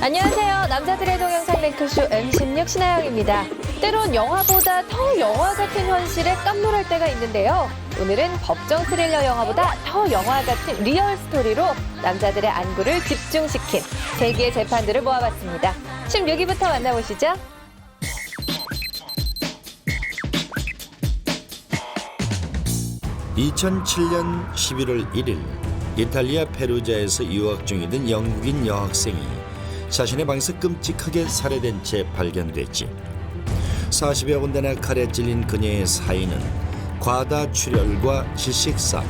안녕하세요. 남자들의 동영상 랭크쇼 M16 신하영입니다. 때론 영화보다 더 영화 같은 현실에 깜놀할 때가 있는데요. 오늘은 법정 스릴러 영화보다 더 영화 같은 리얼 스토리로 남자들의 안구를 집중시킨 3개의 재판들을 모아봤습니다. 16위부터 만나보시죠. (2007년 11월 1일) 이탈리아 페루자에서 유학 중이던 영국인 여학생이 자신의 방에서 끔찍하게 살해된 채 발견됐지. 40여 군데나 칼에 찔린 그녀의 사인은 과다출혈과 질식사,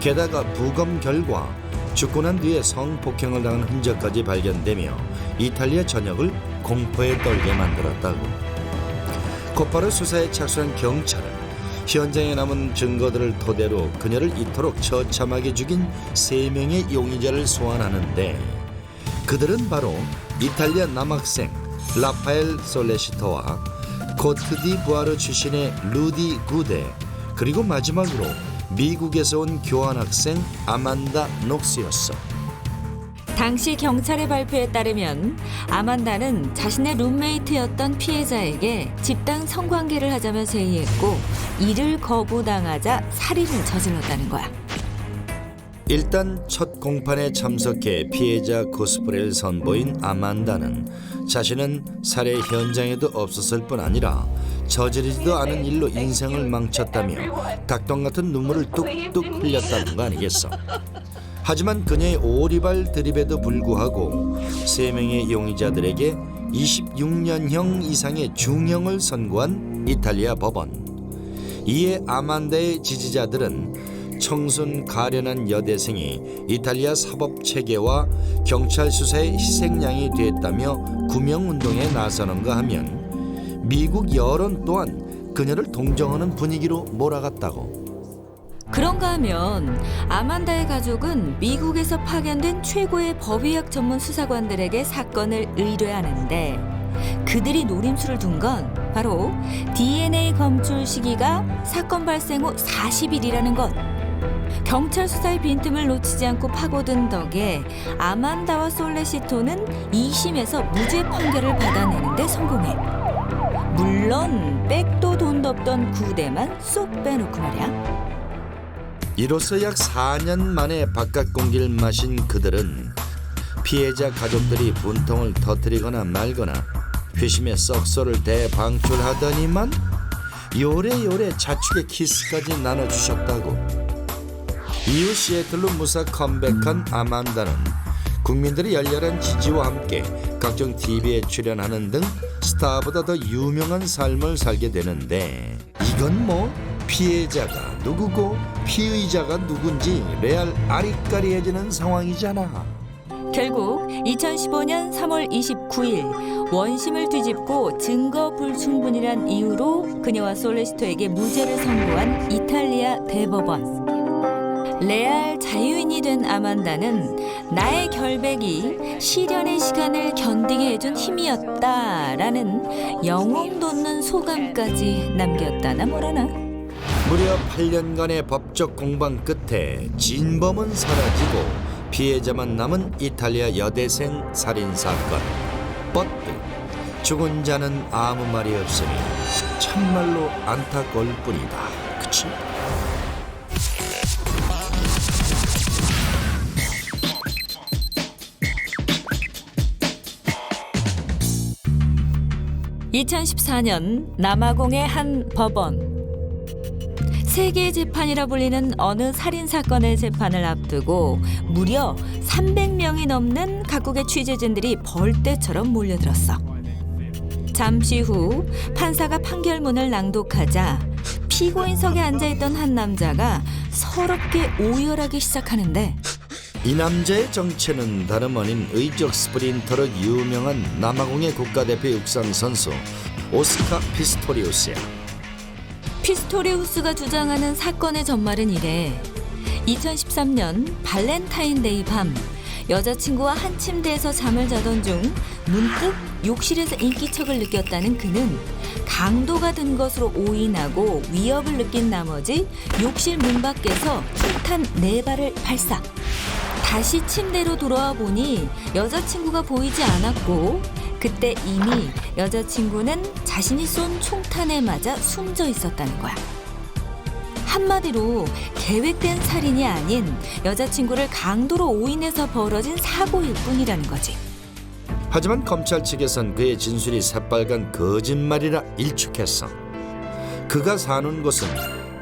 게다가 부검 결과 죽고 난 뒤에 성폭행을 당한 흔적까지 발견되며 이탈리아 전역을 공포에 떨게 만들었다고. 곧바로 수사에 착수한 경찰은 현장에 남은 증거들을 토대로 그녀를 이토록 처참하게 죽인 3명의 용의자를 소환하는데, 그들은 바로 이탈리아 남학생 라파엘 솔레시토와 코트디부아르 출신의 루디 구데, 그리고 마지막으로 미국에서 온 교환학생 아만다 녹스였어. 당시 경찰의 발표에 따르면 아만다는 자신의 룸메이트였던 피해자에게 집단 성관계를 하자며 제의했고, 이를 거부당하자 살인을 저질렀다는 거야. 일단 첫 공판에 참석해 피해자 코스프레를 선보인 아만다는 자신은 살해 현장에도 없었을 뿐 아니라 저지르지도 않은 일로 인생을 망쳤다며 닭똥 같은 눈물을 뚝뚝 흘렸다는 거 아니겠어. 하지만 그녀의 오리발 드립에도 불구하고 3명의 용의자들에게 26년형 이상의 중형을 선고한 이탈리아 법원. 이에 아만다의 지지자들은 청순 가련한 여대생이 이탈리아 사법체계와 경찰 수사의 희생양이 됐다며 구명운동에 나서는가 하면 미국 여론 또한 그녀를 동정하는 분위기로 몰아갔다고. 그런가 하면 아만다의 가족은 미국에서 파견된 최고의 법의학 전문 수사관들에게 사건을 의뢰하는데, 그들이 노림수를 둔 건 바로 DNA 검출 시기가 사건 발생 후 40일이라는 것. 경찰 수사의 빈틈을 놓치지 않고 파고든 덕에 아만다와 솔레시토는 2심에서 무죄 판결을 받아내는데 성공해. 물론 백도 돈도 없던 구대만 쏙 빼놓고 말이야. 이로써 약 4년 만에 바깥 공기를 마신 그들은 피해자 가족들이 분통을 터뜨리거나 말거나 회심의 썩소를 대방출하더니만 요래요래 자축의 키스까지 나눠주셨다고. 이후 시애틀로 무사 컴백한 아만다는 국민들의 열렬한 지지와 함께 각종 TV에 출연하는 등 스타보다 더 유명한 삶을 살게 되는데, 이건 뭐 피해자가 누구고 피의자가 누군지 레알 아리까리해지는 상황이잖아. 결국 2015년 3월 29일 원심을 뒤집고 증거 불충분이란 이유로 그녀와 솔레시토에게 무죄를 선고한 이탈리아 대법원. 레알 자유인이 된 아만다는 나의 결백이 시련의 시간을 견디게 해준 힘이었다라는 영혼 돋는 소감까지 남겼다나 뭐라나. 무려 8년간의 법적 공방 끝에 진범은 사라지고 피해자만 남은 이탈리아 여대생 살인사건. 버트 죽은 자는 아무 말이 없으니 참말로 안타까울 뿐이다. 그치? (2014년) 남아공의 한 법원. 세계의 재판이라 불리는 어느 살인사건의 재판을 앞두고 무려 300명이 넘는 각국의 취재진들이 벌떼처럼 몰려들었어. 잠시 후 판사가 판결문을 낭독하자 피고인석에 앉아있던 한 남자가 서럽게 오열하기 시작하는데, 이 남자의 정체는 다름 아닌 의적 스프린터로 유명한 남아공의 국가대표 육상 선수 오스카 피스토리우스야. 피스토리우스가 주장하는 사건의 전말은 이래. 2013년 발렌타인데이 밤, 여자친구와 한 침대에서 잠을 자던 중 문득 욕실에서 인기척을 느꼈다는 그는 강도가 든 것으로 오인하고 위협을 느낀 나머지 욕실 문 밖에서 술탄 4발을 발사. 다시 침대로 돌아와 보니 여자친구가 보이지 않았고 그때 이미 여자친구는 자신이 쏜 총탄에 맞아 숨져 있었다는 거야. 한마디로 계획된 살인이 아닌 여자친구를 강도로 오인해서 벌어진 사고일 뿐이라는 거지. 하지만 검찰 측에선 그의 진술이 새빨간 거짓말이라 일축했어. 그가 사는 곳은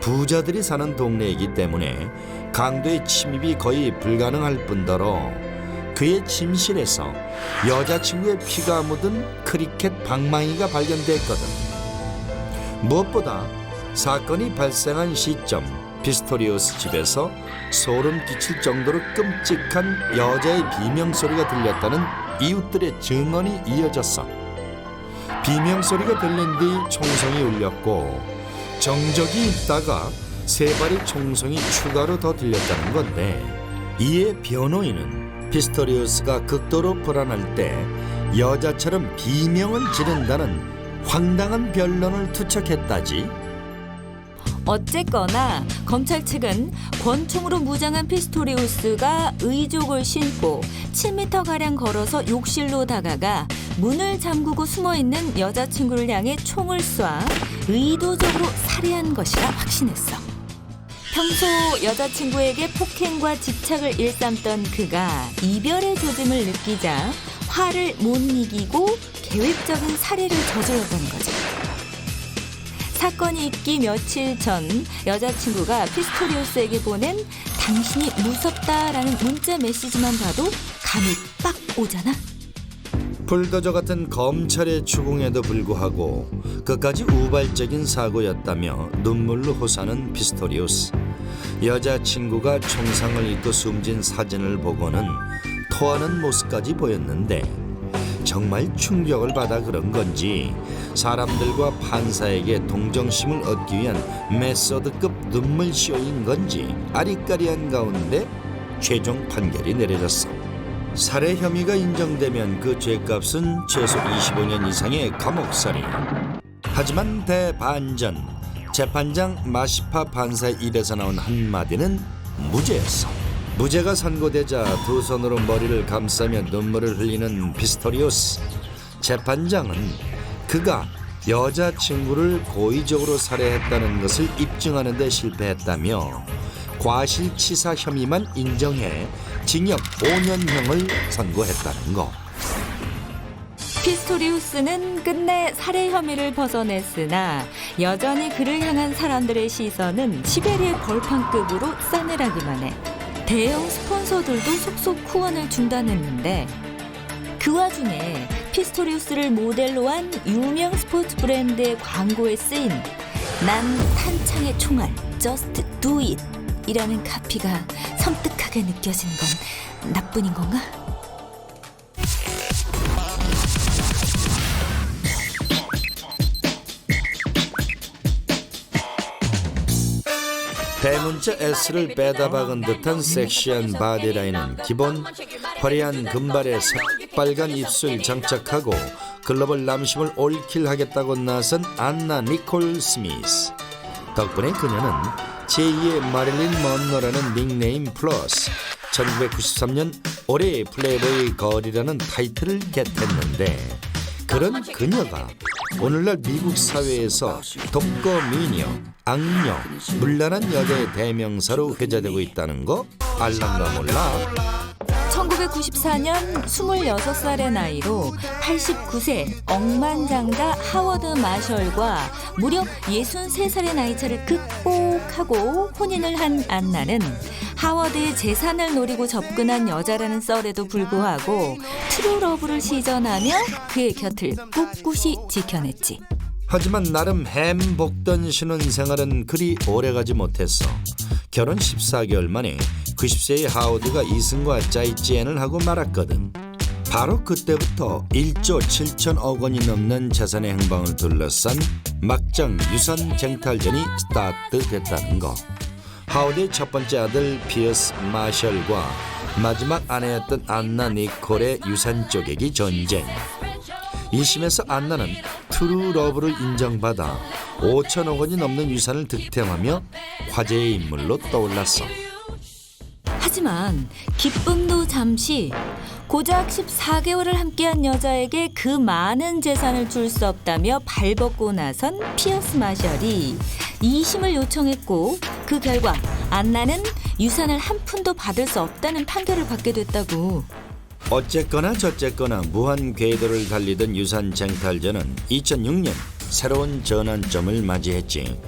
부자들이 사는 동네이기 때문에 강도의 침입이 거의 불가능할 뿐더러 그의 침실에서 여자친구의 피가 묻은 크리켓 방망이가 발견됐거든. 무엇보다 사건이 발생한 시점 피스토리오스 집에서 소름 끼칠 정도로 끔찍한 여자의 비명소리가 들렸다는 이웃들의 증언이 이어졌어. 비명소리가 들린 뒤 총성이 울렸고 정적이 있다가 세 발의 총성이 추가로 더 들렸다는 건데, 이에 변호인은 피스토리오스가 극도로 불안할 때 여자처럼 비명을 지른다는 황당한 변론을 투척했다지. 어쨌거나 검찰 측은 권총으로 무장한 피스토리우스가 의족을 신고 7m가량 걸어서 욕실로 다가가 문을 잠그고 숨어있는 여자친구를 향해 총을 쏴 의도적으로 살해한 것이라 확신했어. 평소 여자친구에게 폭행과 집착을 일삼던 그가 이별의 조짐을 느끼자 화를 못 이기고 계획적인 살해를 저질렀다는 거지. 사건이 있기 며칠 전 여자친구가 피스토리오스에게 보낸 당신이 무섭다라는 문자 메시지만 봐도 감이 빡 오잖아. 불도저 같은 검찰의 추궁에도 불구하고 끝까지 우발적인 사고였다며 눈물로 호소하는 피스토리오스. 여자친구가 총상을 입고 숨진 사진을 보고는 토하는 모습까지 보였는데 정말 충격을 받아 그런 건지 사람들과 판사에게 동정심을 얻기 위한 메소드급 눈물쇼인 건지 아리까리한 가운데 최종 판결이 내려졌어. 살해 혐의가 인정되면 그 죄값은 최소 25년 이상의 감옥살이. 하지만 대반전, 재판장 마시파 판사의 입에서 나온 한마디는 무죄였어. 무죄가 선고되자 두 손으로 머리를 감싸며 눈물을 흘리는 피스토리오스. 재판장은 그가 여자친구를 고의적으로 살해했다는 것을 입증하는 데 실패했다며 과실치사 혐의만 인정해 징역 5년형을 선고했다는 거. 피스토리우스는 끝내 살해 혐의를 벗어냈으나 여전히 그를 향한 사람들의 시선은 시베리아 벌판급으로 싸늘하기만 해. 대형 스폰서들도 속속 후원을 중단했는데 그 와중에 피스토리우스를 모델로 한 유명 스포츠 브랜드의 광고에 쓰인 난 탄창의 총알 Just Do It 이라는 카피가 섬뜩하게 느껴지는 건 나뿐인 건가? 대문자 S를 빼다 박은 듯한 섹시한 바디라인은 기본, 화려한 금발에 새빨간 입술 장착하고 글로벌 남심을 올킬하겠다고 나선 안나 니콜 스미스. 덕분에 그녀는 제2의 마릴린 먼로라는 닉네임 플러스 1993년 올해의 플레이보이 걸이라는 타이틀을 겟했는데, 그런 그녀가 오늘날 미국 사회에서 독거 미녀, 악녀, 물란한 여자의 대명사로 회자되고 있다는 거 알란가 몰라? 1994년 26살의 나이로 89세 억만장자 하워드 마셜과 무려 63살의 나이차를 극복하고 혼인을 한 안나는 하워드의 재산을 노리고 접근한 여자라는 썰에도 불구하고 트루러브를 시전하며 그의 곁을 꿋꿋이 지켜냈지. 하지만 나름 햄복던 신혼생활은 그리 오래가지 못했어. 결혼 14개월 만에 90세의 하워드가 이승과 짜이찌엔을 하고 말았거든. 바로 그때부터 1조 7천억 원이 넘는 재산의 행방을 둘러싼 막장 유산 쟁탈전이 스타트됐다는 거. 하워드의 첫 번째 아들 피어스 마셜과 마지막 아내였던 안나 니콜의 유산 쪼개기 전쟁. 2심에서 안나는 트루 러브를 인정받아 5천억 원이 넘는 유산을 득템하며 화제의 인물로 떠올랐어. 하지만 기쁨도 잠시. 고작 14개월을 함께한 여자에게 그 많은 재산을 줄 수 없다며 발벗고 나선 피어스 마셜이 이심을 요청했고 그 결과 안나는 유산을 한 푼도 받을 수 없다는 판결을 받게 됐다고. 어쨌거나 저쨌거나 무한 궤도를 달리던 유산 쟁탈전은 2006년 새로운 전환점을 맞이했지.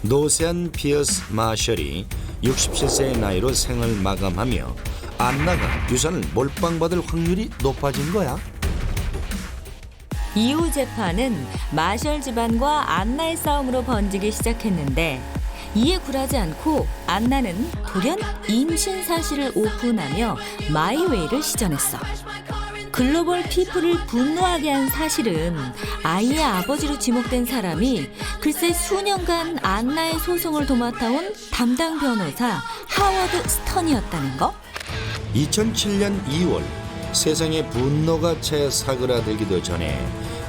노세한 피어스 마셜이 67세의 나이로 생을 마감하며 안나가 유산을 몰빵받을 확률이 높아진 거야. 이후 재판은 마셜 집안과 안나의 싸움으로 번지기 시작했는데 이에 굴하지 않고 안나는 돌연 임신 사실을 오픈하며 마이웨이를 시전했어. 글로벌 피플을 분노하게 한 사실은 아이의 아버지로 지목된 사람이 글쎄 수년간 안나의 소송을 도맡아온 담당 변호사 하워드 스턴이었다는 거? 2007년 2월 세상에 분노가 채 사그라들기도 전에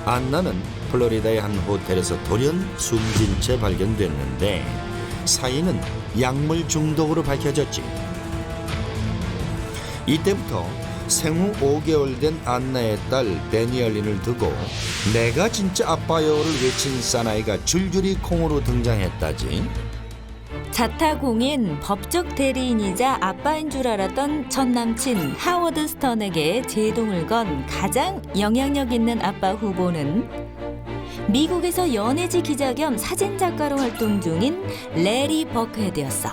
안나는 플로리다의 한 호텔에서 돌연 숨진 채 발견됐는데 사인은 약물 중독으로 밝혀졌지. 이때부터 생후 5개월 된 안나의 딸 데니얼린을 두고 내가 진짜 아빠요를 외친 사나이가 줄줄이 콩으로 등장했다지. 자타공인 법적 대리인이자 아빠인 줄 알았던 전 남친 하워드 스턴에게 제동을 건 가장 영향력 있는 아빠 후보는 미국에서 연예지 기자 겸 사진작가로 활동 중인 레리 버크헤드였어.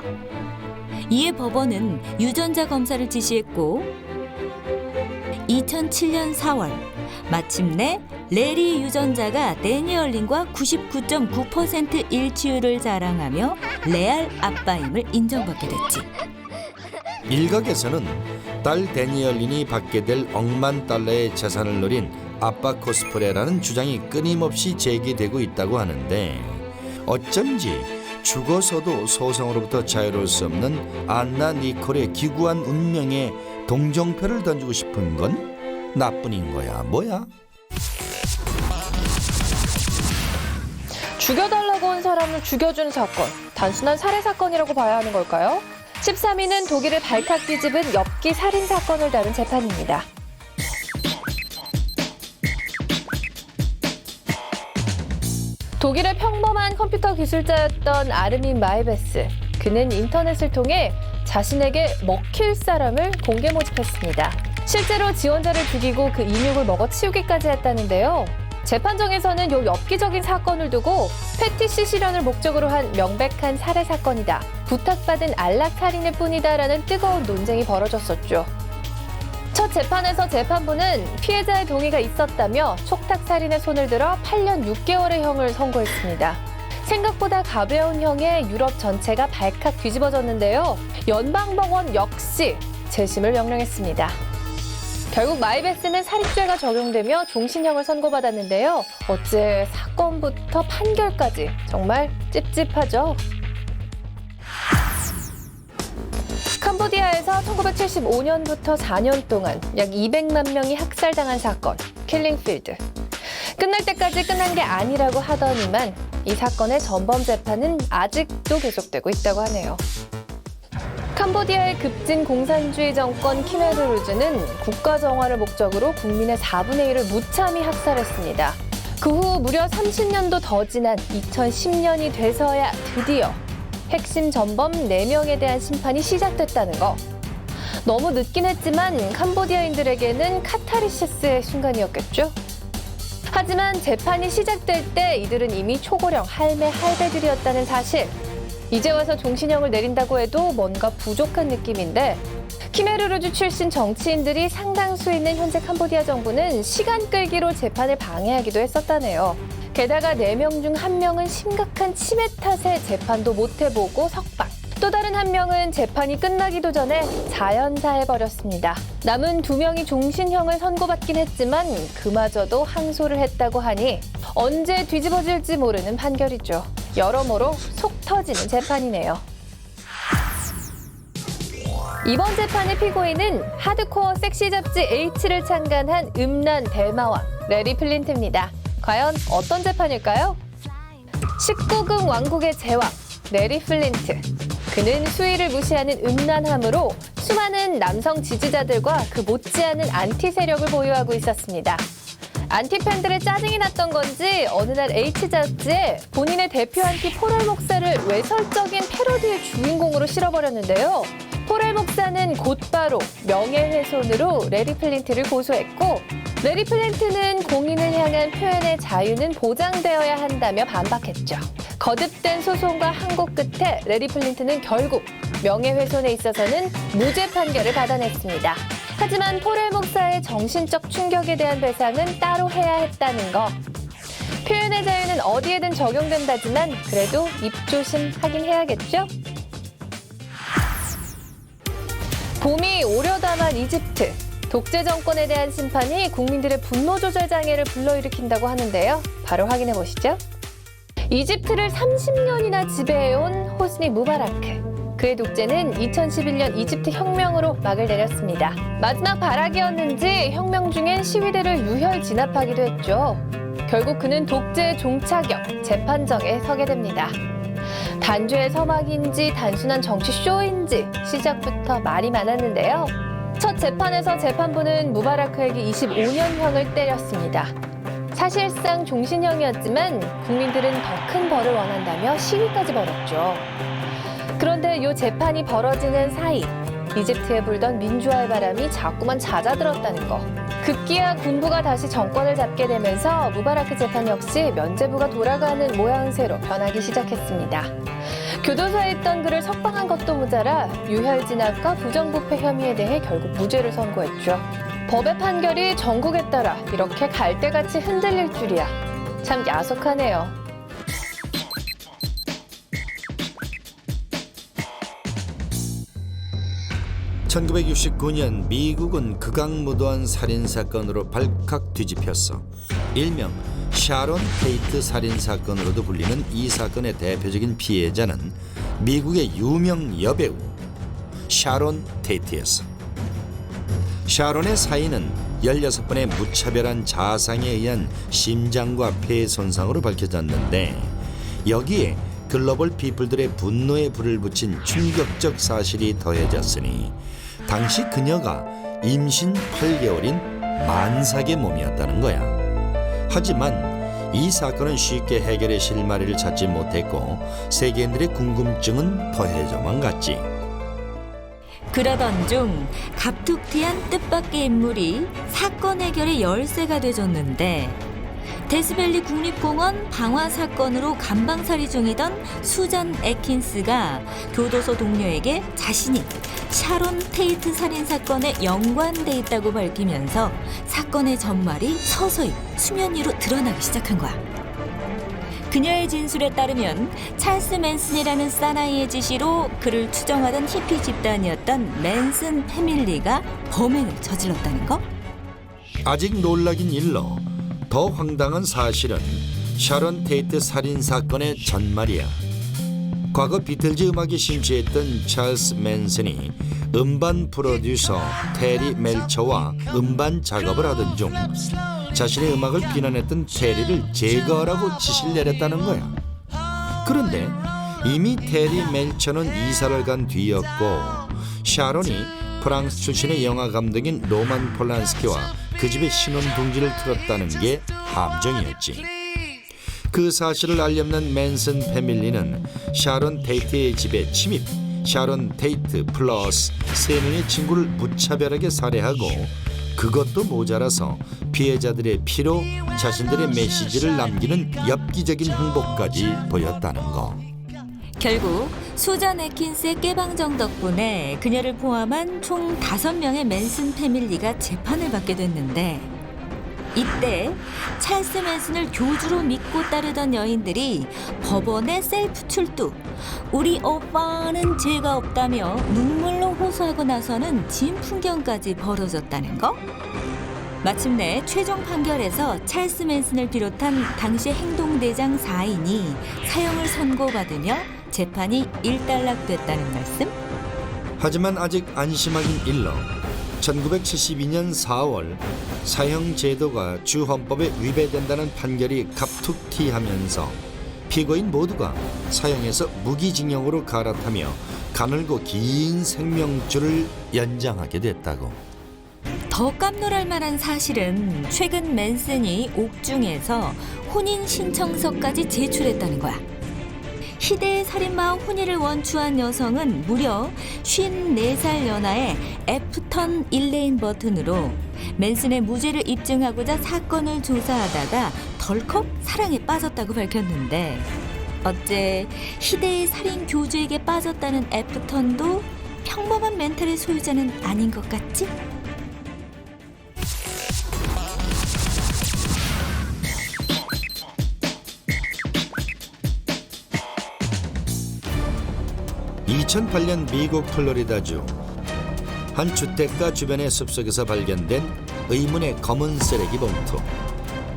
이에 법원은 유전자 검사를 지시했고 2007년 4월 마침내 레리 유전자가 데니얼린과 99.9% 일치율을 자랑하며 레알 아빠임을 인정받게 됐지. 일각에서는 딸 데니얼린이 받게 될 억만 달러의 재산을 노린 아빠 코스프레라는 주장이 끊임없이 제기되고 있다고 하는데 어쩐지 죽어서도 소송으로부터 자유로울 수 없는 안나 니콜의 기구한 운명에 동정표를 던지고 싶은 건 나뿐인 거야 뭐야? 죽여달라고 한 사람을 죽여준 사건, 단순한 살해 사건이라고 봐야 하는 걸까요? 13위는 독일을 발칵 뒤집은 엽기 살인 사건을 다룬 재판입니다. 독일의 평범한 컴퓨터 기술자였던 아르민 마이베스. 그는 인터넷을 통해 자신에게 먹힐 사람을 공개 모집했습니다. 실제로 지원자를 죽이고 그 인육을 먹어치우기까지 했다는데요. 재판정에서는 요 엽기적인 사건을 두고 패티시 실현을 목적으로 한 명백한 살해 사건이다. 부탁받은 안락 살인일 뿐이다라는 뜨거운 논쟁이 벌어졌었죠. 첫 재판에서 재판부는 피해자의 동의가 있었다며 촉탁살인에 손을 들어 8년 6개월의 형을 선고했습니다. 생각보다 가벼운 형에 유럽 전체가 발칵 뒤집어졌는데요. 연방법원 역시 재심을 명령했습니다. 결국 마이베스는 살인죄가 적용되며 종신형을 선고받았는데요. 어째 사건부터 판결까지 정말 찝찝하죠. 캄보디아에서 1975년부터 4년 동안 약 200만 명이 학살당한 사건, 킬링필드. 끝날 때까지 끝난 게 아니라고 하더니만 이 사건의 전범 재판은 아직도 계속되고 있다고 하네요. 캄보디아의 급진 공산주의 정권 키메르루즈는 국가 정화를 목적으로 국민의 4분의 1을 무참히 학살했습니다. 그 후 무려 30년도 더 지난 2010년이 돼서야 드디어 핵심 전범 4명에 대한 심판이 시작됐다는 거. 너무 늦긴 했지만 캄보디아인들에게는 카타르시스의 순간이었겠죠? 하지만 재판이 시작될 때 이들은 이미 초고령 할매 할배들이었다는 사실. 이제 와서 종신형을 내린다고 해도 뭔가 부족한 느낌인데 키메르루즈 출신 정치인들이 상당수 있는 현재 캄보디아 정부는 시간 끌기로 재판을 방해하기도 했었다네요. 게다가 4명 중 1명은 심각한 치매 탓에 재판도 못 해보고 석방. 또 다른 1명은 재판이 끝나기도 전에 자연사해버렸습니다. 남은 2명이 종신형을 선고받긴 했지만 그마저도 항소를 했다고 하니 언제 뒤집어질지 모르는 판결이죠. 여러모로 속 터지는 재판이네요. 이번 재판의 피고인은 하드코어 섹시 잡지 H를 창간한 음란 대마왕 레리 플린트입니다. 과연 어떤 재판일까요? 19금 왕국의 제왕 레리 플린트. 그는 수위를 무시하는 음란함으로 수많은 남성 지지자들과 그 못지않은 안티 세력을 보유하고 있었습니다. 안티 팬들의 짜증이 났던 건지 어느 날 H 잡지에 본인의 대표 안티 포럴 목사를 외설적인 패러디의 주인공으로 실어버렸는데요. 포럴 목사는 곧바로 명예훼손으로 레리 플린트를 고소했고, 레리 플린트는 공인을 향한 표현의 자유는 보장되어야 한다며 반박했죠. 거듭된 소송과 항고 끝에 레리 플린트는 결국 명예훼손에 있어서는 무죄 판결을 받아냈습니다. 하지만 포렐 목사의 정신적 충격에 대한 배상은 따로 해야 했다는 거. 표현의 자유는 어디에든 적용된다지만 그래도 입조심하긴 해야겠죠? 봄이 오려다만 이집트. 독재 정권에 대한 심판이 국민들의 분노 조절 장애를 불러일으킨다고 하는데요. 바로 확인해 보시죠. 이집트를 30년이나 지배해온 호스니 무바라크. 그의 독재는 2011년 이집트 혁명으로 막을 내렸습니다. 마지막 발악이었는지 혁명 중엔 시위대를 유혈 진압하기도 했죠. 결국 그는 독재의 종착역, 재판정에 서게 됩니다. 단죄의 서막인지 단순한 정치 쇼인지 시작부터 말이 많았는데요. 첫 재판에서 재판부는 무바라크에게 25년형을 때렸습니다. 사실상 종신형이었지만 국민들은 더 큰 벌을 원한다며 시위까지 벌였죠. 그런데 이 재판이 벌어지는 사이 이집트에 불던 민주화의 바람이 자꾸만 잦아들었다는 거. 급기야 군부가 다시 정권을 잡게 되면서 무바라크 재판 역시 면죄부가 돌아가는 모양새로 변하기 시작했습니다. 교도소에 있던 그를 석방한 것도 모자라 유혈 진압과 부정부패 혐의에 대해 결국 무죄를 선고했죠. 법의 판결이 전국에 따라 이렇게 갈대같이 흔들릴 줄이야. 참 야속하네요. 1969년 미국은 극악무도한 살인사건으로 발칵 뒤집혔어. 일명 샤론 테이트 살인사건으로도 불리는 이 사건의 대표적인 피해자는 미국의 유명 여배우 샤론 테이트였어. 샤론의 사인은 16번의 무차별한 자상에 의한 심장과 폐 손상으로 밝혀졌는데, 여기에 글로벌 피플들의 분노에 불을 붙인 충격적 사실이 더해졌으니 당시 그녀가 임신 8개월인 만삭의 몸이었다는 거야. 하지만 이 사건은 쉽게 해결의 실마리를 찾지 못했고 세계인들의 궁금증은 더해져만 갔지. 그러던 중 갑툭튀한 뜻밖의 인물이 사건 해결의 열쇠가 되줬는데, 데스밸리 국립공원 방화 사건으로 감방살이 중이던 수잔 애킨스가 교도소 동료에게 자신이 샤론 테이트 살인 사건에 연관돼 있다고 밝히면서 사건의 전말이 서서히 수면 위로 드러나기 시작한 거야. 그녀의 진술에 따르면 찰스 맨슨이라는 사나이의 지시로 그를 추정하던 히피 집단이었던 맨슨 패밀리가 범행을 저질렀다는 거? 아직 놀라긴 일러 더 황당한 사실은 샤론 테이트 살인 사건의 전말이야. 과거 비틀즈 음악에 심취했던 찰스 맨슨이 음반 프로듀서 테리 멜처와 음반 작업을 하던 중 자신의 음악을 비난했던 테리를 제거하라고 지시를 내렸다는 거야. 그런데 이미 테리 멜처는 이사를 간 뒤였고, 샤론이 프랑스 출신의 영화 감독인 로만 폴란스키와 그 집에 신혼둥지를 틀었다는 게 함정이었지. 그 사실을 알려는 맨슨 패밀리는 샤론 테이트의 집에 침입, 샤론 테이트 플러스 3명의 친구를 무차별하게 살해하고, 그것도 모자라서 피해자들의 피로 자신들의 메시지를 남기는 엽기적인 행보까지 보였다는 거. 결국 수잔 애킨스의 깨방정 덕분에 그녀를 포함한 총 5명의 맨슨 패밀리가 재판을 받게 됐는데, 이때 찰스 맨슨을 교주로 믿고 따르던 여인들이 법원에 셀프 출두, 우리 오빠는 죄가 없다며 눈물로 호소하고 나서는 진풍경까지 벌어졌다는 거? 마침내 최종 판결에서 찰스 맨슨을 비롯한 당시 행동대장 4인이 사형을 선고받으며 재판이 일단락됐다는 말씀? 하지만 아직 안심하긴 일러 1972년 4월 사형 제도가 주 헌법에 위배된다는 판결이 갑툭튀하면서 피고인 모두가 사형에서 무기징역으로 갈아타며 가늘고 긴 생명줄을 연장하게 됐다고. 더 깜놀할 만한 사실은 최근 맨슨이 옥중에서 혼인 신청서까지 제출했다는 거야. 희대의 살인마와 혼인을 원추한 여성은 무려 54살 연하의 애프턴 일레인 버튼으로 맨슨의 무죄를 입증하고자 사건을 조사하다가 덜컥 사랑에 빠졌다고 밝혔는데, 어째 희대의 살인 교주에게 빠졌다는 애프턴도 평범한 멘탈의 소유자는 아닌 것 같지? (2008년) 미국 플로리다주 한 주택가 주변의 숲속에서 발견된 의문의 검은 쓰레기 봉투.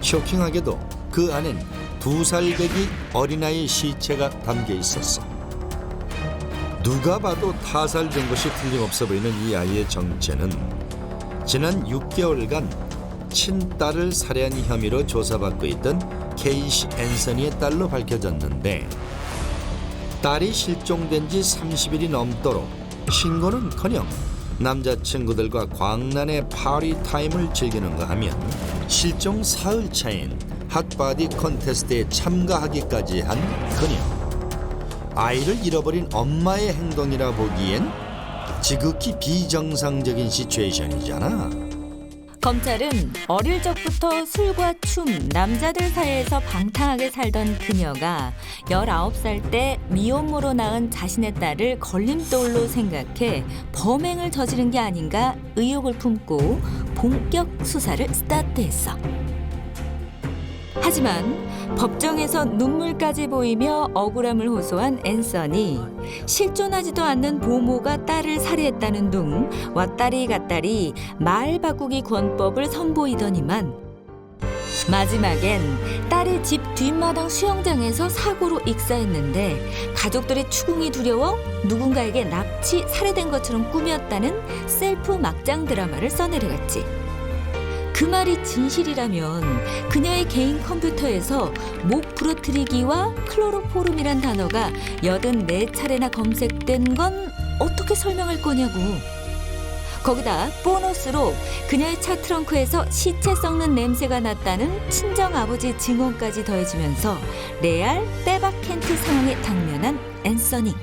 쇼킹하게도 그 안엔 2살 배기 어린아이의 시체가 담겨 있었어. 누가 봐도 타살된 것이 틀림없어 보이는 이 아이의 정체는 지난 6개월간 친딸을 살해한 혐의로 조사받고 있던 케이시 앤서니의 딸로 밝혀졌는데, 딸이 실종된 지 30일이 넘도록 신고는커녕 남자친구들과 광란의 파티 타임을 즐기는가 하면 실종 사흘 차인 핫바디 콘테스트에 참가하기까지 한 그녀. 아이를 잃어버린 엄마의 행동이라 보기엔 지극히 비정상적인 시츄에이션이잖아. 검찰은 어릴 적부터 술과 춤, 남자들 사이에서 방탕하게 살던 그녀가 19살 때 미혼모로 낳은 자신의 딸을 걸림돌로 생각해 범행을 저지른 게 아닌가 의혹을 품고 본격 수사를 스타트했어. 하지만 법정에서 눈물까지 보이며 억울함을 호소한 앤서니, 실존하지도 않는 보모가 딸을 살해했다는 둥 왔다리 갔다리 말 바꾸기 권법을 선보이더니만 마지막엔 딸의 집 뒷마당 수영장에서 사고로 익사했는데 가족들의 추궁이 두려워 누군가에게 납치, 살해된 것처럼 꾸몄다는 셀프 막장 드라마를 써내려갔지. 그 말이 진실이라면 그녀의 개인 컴퓨터에서 목 부러뜨리기와 클로로포름이란 단어가 84차례나 검색된 건 어떻게 설명할 거냐고. 거기다 보너스로 그녀의 차 트렁크에서 시체 썩는 냄새가 났다는 친정아버지 증언까지 더해지면서 레알 빼박 켄트 상황에 당면한 앤서니.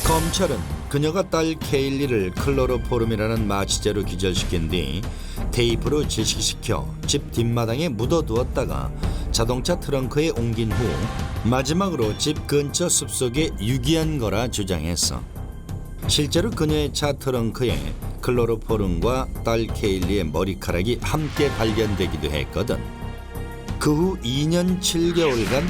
검찰은 그녀가 딸 케일리를 클로로포름이라는 마취제로 기절시킨 뒤 테이프로 질식시켜 집 뒷마당에 묻어두었다가 자동차 트렁크에 옮긴 후 마지막으로 집 근처 숲속에 유기한 거라 주장했어. 실제로 그녀의 차 트렁크에 클로로포름과 딸 케일리의 머리카락이 함께 발견되기도 했거든. 그 후 2년 7개월간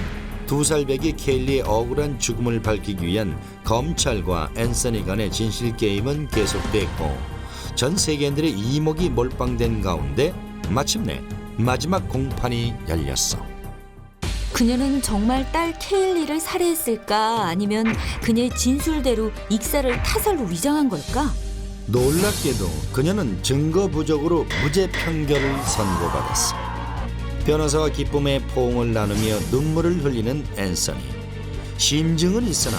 2살 배기 케일리의 억울한 죽음을 밝히기 위한 검찰과 앤서니 간의 진실 게임은 계속됐고, 전 세계인들의 이목이 몰빵된 가운데 마침내 마지막 공판이 열렸어. 그녀는 정말 딸 케일리를 살해했을까? 아니면 그녀의 진술대로 익사를 타살로 위장한 걸까? 놀랍게도 그녀는 증거 부족으로 무죄 판결을 선고받았어. 변호사와 기쁨의 포옹을 나누며 눈물을 흘리는 앤서니. 심증은 있으나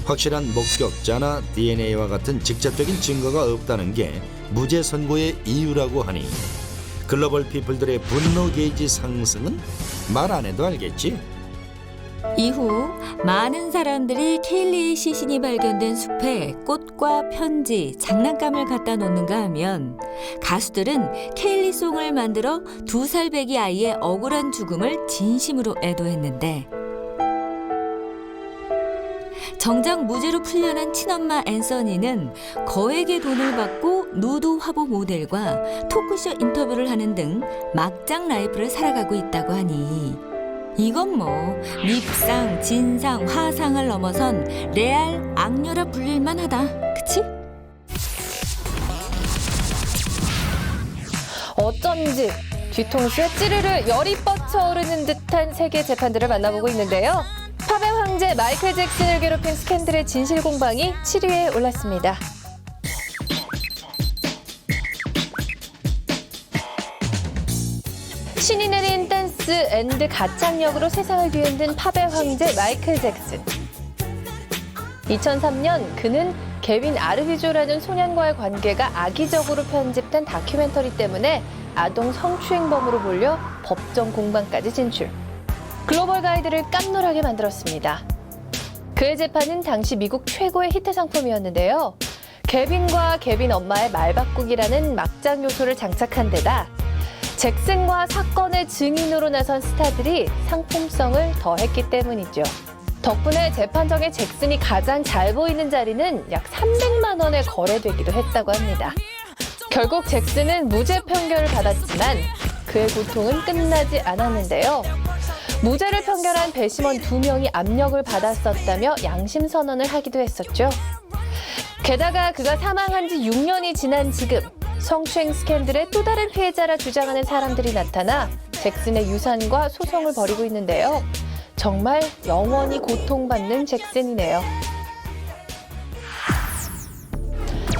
확실한 목격자나 DNA와 같은 직접적인 증거가 없다는 게 무죄 선고의 이유라고 하니 글로벌 피플들의 분노 게이지 상승은 말 안 해도 알겠지? 이후 많은 사람들이 케일리의 시신이 발견된 숲에 꽃과 편지, 장난감을 갖다 놓는가 하면 가수들은 케일리 송을 만들어 2살 배기 아이의 억울한 죽음을 진심으로 애도했는데, 정작 무죄로 풀려난 친엄마 앤서니는 거액의 돈을 받고 누드 화보 모델과 토크쇼 인터뷰를 하는 등 막장 라이프를 살아가고 있다고 하니 이건 뭐 밉상, 진상, 화상을 넘어선 레알 악녀라 불릴만 하다. 그치? 어쩐지 뒤통수에 찌르르 열이 뻗쳐오르는 듯한 세계 재판들을 만나보고 있는데요. 팝의 황제 마이클 잭슨을 괴롭힌 스캔들의 진실 공방이 7위에 올랐습니다. 신이 내린 댄스 앤드 가창력으로 세상을 뒤흔든 팝의 황제 마이클 잭슨. 2003년 그는 케빈 아르비조라는 소년과의 관계가 악의적으로 편집된 다큐멘터리 때문에 아동 성추행범으로 몰려 법정 공방까지 진출. 글로벌 가이드를 깜놀하게 만들었습니다. 그의 재판은 당시 미국 최고의 히트 상품이었는데요. 케빈과 케빈 엄마의 말바꾸기라는 막장 요소를 장착한 데다 잭슨과 사건의 증인으로 나선 스타들이 상품성을 더했기 때문이죠. 덕분에 재판정에 잭슨이 가장 잘 보이는 자리는 약 300만 원에 거래되기도 했다고 합니다. 결국 잭슨은 무죄 판결을 받았지만 그의 고통은 끝나지 않았는데요. 무죄를 판결한 배심원 2명이 압력을 받았었다며 양심 선언을 하기도 했었죠. 게다가 그가 사망한 지 6년이 지난 지금 성추행 스캔들의 또 다른 피해자라 주장하는 사람들이 나타나 잭슨의 유산과 소송을 벌이고 있는데요. 정말 영원히 고통받는 잭슨이네요.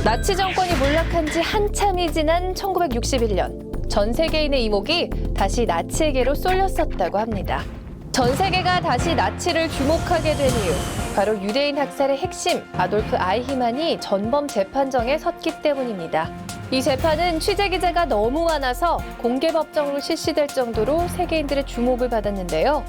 나치 정권이 몰락한 지 한참이 지난 1961년 전 세계인의 이목이 다시 나치에게로 쏠렸었다고 합니다. 전 세계가 다시 나치를 주목하게 된 이유, 바로 유대인 학살의 핵심 아돌프 아이히만이 전범 재판정에 섰기 때문입니다. 이 재판은 취재 기자가 너무 많아서 공개 법정으로 실시될 정도로 세계인들의 주목을 받았는데요.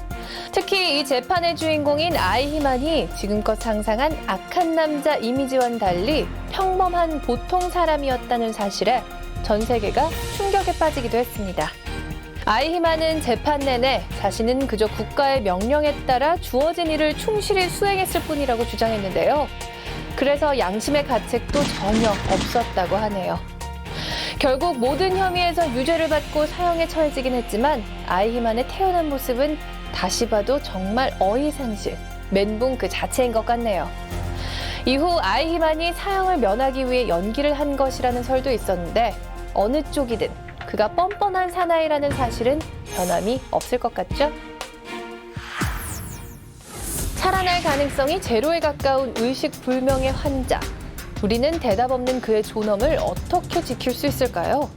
특히 이 재판의 주인공인 아이히만이 지금껏 상상한 악한 남자 이미지와는 달리 평범한 보통 사람이었다는 사실에 전 세계가 충격에 빠지기도 했습니다. 아이히만은 재판 내내 자신은 그저 국가의 명령에 따라 주어진 일을 충실히 수행했을 뿐이라고 주장했는데요. 그래서 양심의 가책도 전혀 없었다고 하네요. 결국 모든 혐의에서 유죄를 받고 사형에 처해지긴 했지만 아이히만의 태어난 모습은 다시 봐도 정말 어이상실, 멘붕 그 자체인 것 같네요. 이후 아이히만이 사형을 면하기 위해 연기를 한 것이라는 설도 있었는데 어느 쪽이든 그가 뻔뻔한 사나이라는 사실은 변함이 없을 것 같죠? 살아날 가능성이 제로에 가까운 의식불명의 환자. 우리는 대답 없는 그의 존엄을 어떻게 지킬 수 있을까요?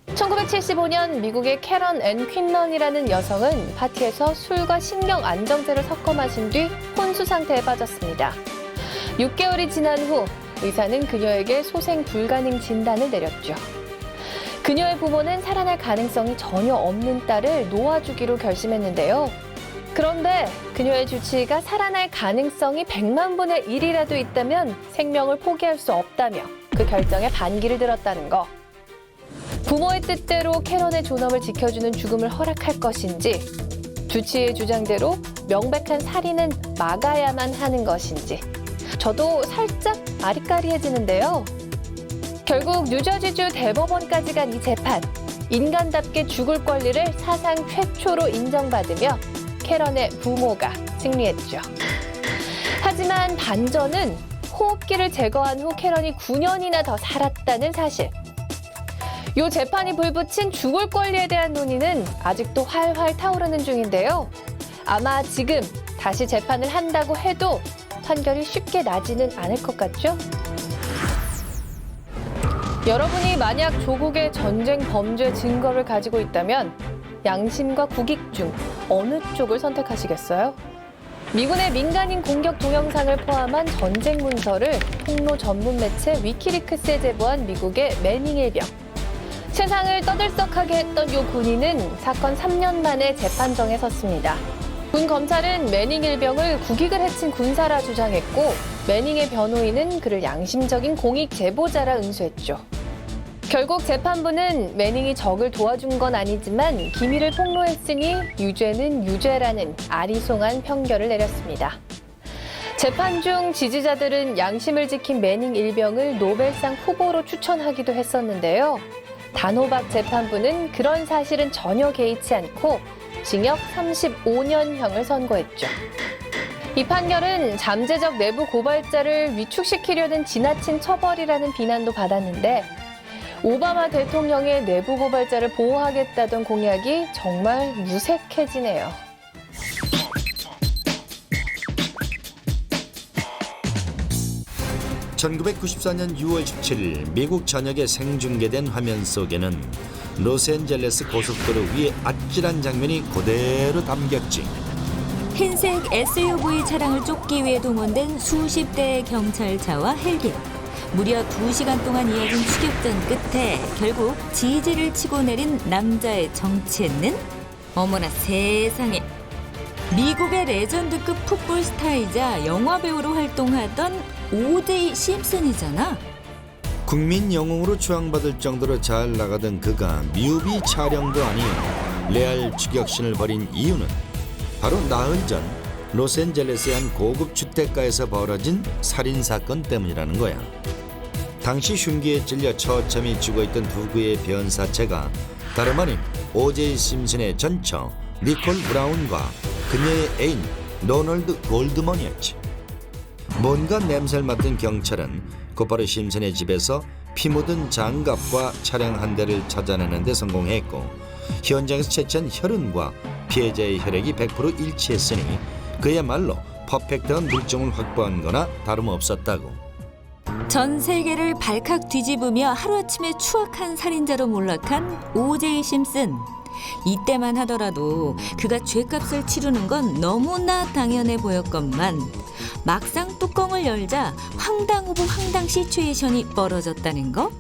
1975년 미국의 캐런 앤 퀸런이라는 여성은 파티에서 술과 신경 안정제를 섞어 마신 뒤 혼수 상태에 빠졌습니다. 6개월이 지난 후 의사는 그녀에게 소생 불가능 진단을 내렸죠. 그녀의 부모는 살아날 가능성이 전혀 없는 딸을 놓아주기로 결심했는데요. 그런데 그녀의 주치의가 살아날 가능성이 100만 분의 1이라도 있다면 생명을 포기할 수 없다며 그 결정에 반기를 들었다는 거. 부모의 뜻대로 캐런의 존엄을 지켜주는 죽음을 허락할 것인지, 주치의의 주장대로 명백한 살인은 막아야만 하는 것인지, 저도 살짝 아리까리해지는데요. 결국 뉴저지주 대법원까지 간 이 재판, 인간답게 죽을 권리를 사상 최초로 인정받으며 캐런의 부모가 승리했죠. 하지만 반전은 호흡기를 제거한 후 캐런이 9년이나 더 살았다는 사실. 이 재판이 불붙인 죽을 권리에 대한 논의는 아직도 활활 타오르는 중인데요. 아마 지금 다시 재판을 한다고 해도 판결이 쉽게 나지는 않을 것 같죠? 여러분이 만약 조국의 전쟁 범죄 증거를 가지고 있다면 양심과 국익 중 어느 쪽을 선택하시겠어요? 미군의 민간인 공격 동영상을 포함한 전쟁 문서를 폭로 전문 매체 위키리크스에 제보한 미국의 매닝 일병. 세상을 떠들썩하게 했던 이 군인은 사건 3년 만에 재판정에 섰습니다. 군 검찰은 매닝 일병을 국익을 해친 군사라 주장했고 매닝의 변호인은 그를 양심적인 공익 제보자라 응수했죠. 결국 재판부는 매닝이 적을 도와준 건 아니지만 기밀을 폭로했으니 유죄는 유죄라는 아리송한 판결을 내렸습니다. 재판 중 지지자들은 양심을 지킨 매닝 일병을 노벨상 후보로 추천하기도 했었는데요. 단호박 재판부는 그런 사실은 전혀 개의치 않고 징역 35년형을 선고했죠. 이 판결은 잠재적 내부 고발자를 위축시키려는 지나친 처벌이라는 비난도 받았는데 오바마 대통령의 내부 고발자를 보호하겠다던 공약이 정말 무색해지네요. (1994년 6월 17일) 미국 전역에 생중계된 화면 속에는 로스앤젤레스 고속도로 위에 아찔한 장면이 그대로 담겼지. 흰색 SUV 차량을 쫓기 위해 동원된 수십 대의 경찰차와 헬기. 무려 2시간 동안 이어진 추격전 끝에 결국 지지를 치고 내린 남자의 정체는? 어머나 세상에. 미국의 레전드급 풋볼 스타이자 영화배우로 활동하던 O.J. 심슨이잖아. 국민 영웅으로 추앙받을 정도로 잘 나가던 그가 뮤비 촬영도 아니요 레알 추격신을 벌인 이유는 바로 나흘 전 로스앤젤레스의 한 고급 주택가에서 벌어진 살인사건 때문이라는 거야. 당시 흉기에 찔려 처참히 죽어있던 두 그의 변사체가 다름 아닌 O.J. 심슨의 전처 니콜 브라운과 그녀의 애인 로널드 골드먼이었지. 뭔가 냄새를 맡은 경찰은 곧바로 심슨의 집에서 피 묻은 장갑과 차량 한 대를 찾아내는 데 성공했고 현장에서 채취한 혈흔과 피해자의 혈액이 100% 일치했으니 그야말로 퍼펙트한 물증을 확보한 거나 다름없었다고. 전 세계를 발칵 뒤집으며 하루아침에 추악한 살인자로 몰락한 O.J. 심슨. 이때만 하더라도 그가 죗값을 치르는 건 너무나 당연해 보였건만 막상 뚜껑을 열자 황당 오브 황당 시츄에이션이 벌어졌다는 거?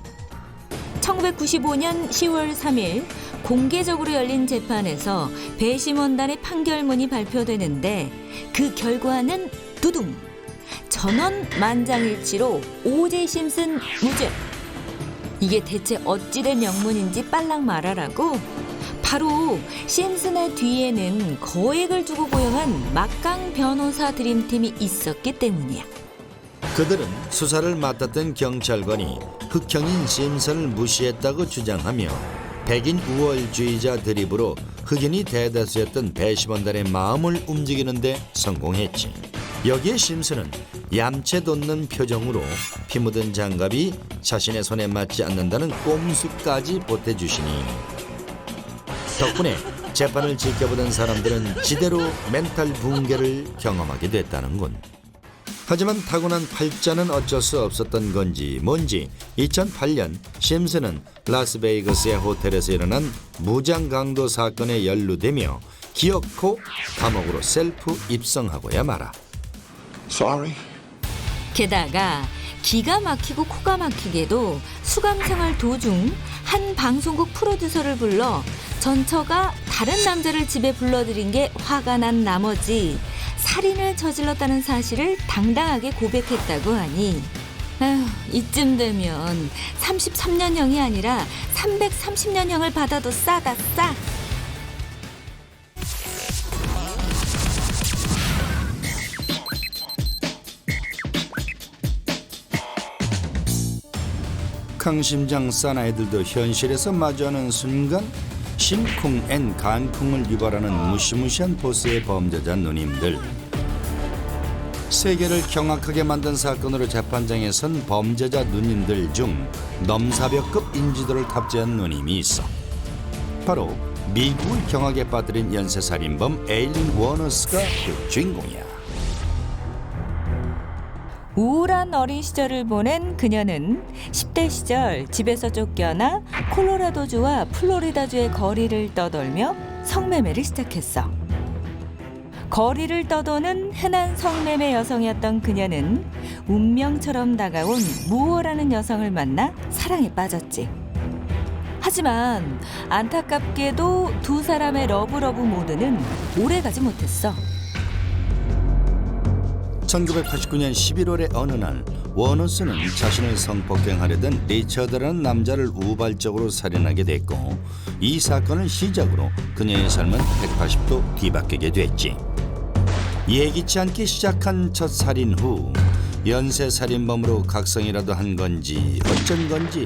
1995년 10월 3일 공개적으로 열린 재판에서 배심원단의 판결문이 발표되는데 그 결과는 두둥! 전원 만장일치로 O.J. 심슨 무죄! 이게 대체 어찌된 영문인지 빨랑 말하라고? 바로 심슨의 뒤에는 거액을 주고 고용한 막강 변호사 드림팀이 있었기 때문이야. 그들은 수사를 맡았던 경찰관이 흑형인 심슨을 무시했다고 주장하며 백인 우월주의자 드립으로 흑인이 대다수였던 배심원단의 마음을 움직이는 데 성공했지. 여기에 심슨은 얌체 돋는 표정으로 피 묻은 장갑이 자신의 손에 맞지 않는다는 꼼수까지 보태주시니 덕분에 재판을 지켜보던 사람들은 지대로 멘탈 붕괴를 경험하게 됐다는군. 하지만 타고난 팔자는 어쩔 수 없었던 건지 뭔지 2008년 심슨은 라스베이거스의 호텔에서 일어난 무장 강도 사건에 연루되며 기어코 감옥으로 셀프 입성하고야 말아. Sorry. 게다가 기가 막히고 코가 막히게도 수감 생활 도중 한 방송국 프로듀서를 불러 전처가 다른 남자를 집에 불러들인 게 화가 난 나머지 살인을 저질렀다는 사실을 당당하게 고백했다고 하니 아휴, 이쯤 되면 33년형이 아니라 330년형을 받아도 싸다 싸. 강심장 사나이들도 현실에서 마주하는 순간 심쿵 앤 간쿵을 유발하는 무시무시한 보스의 범죄자 누님들. 세계를 경악하게 만든 사건으로 재판장에 선 범죄자 누님들 중 넘사벽급 인지도를 탑재한 누님이 있어. 바로 미국을 경악에 빠뜨린 연쇄살인범 에일린 워너스가 그 주인공이야. 우울한 어린 시절을 보낸 그녀는 10대 시절 집에서 쫓겨나 콜로라도주와 플로리다주의 거리를 떠돌며 성매매를 시작했어. 거리를 떠도는 흔한 성매매 여성이었던 그녀는 운명처럼 다가온 무어라는 여성을 만나 사랑에 빠졌지. 하지만 안타깝게도 두 사람의 러브러브 모드는 오래가지 못했어. 1989년 11월의 어느 날 워너스는 자신을 성폭행하려던 리처드라는 남자를 우발적으로 살인하게 됐고 이 사건을 시작으로 그녀의 삶은 180도 뒤바뀌게 됐지. 예기치 않게 시작한 첫 살인 후 연쇄살인범으로 각성이라도 한 건지 어쩐 건지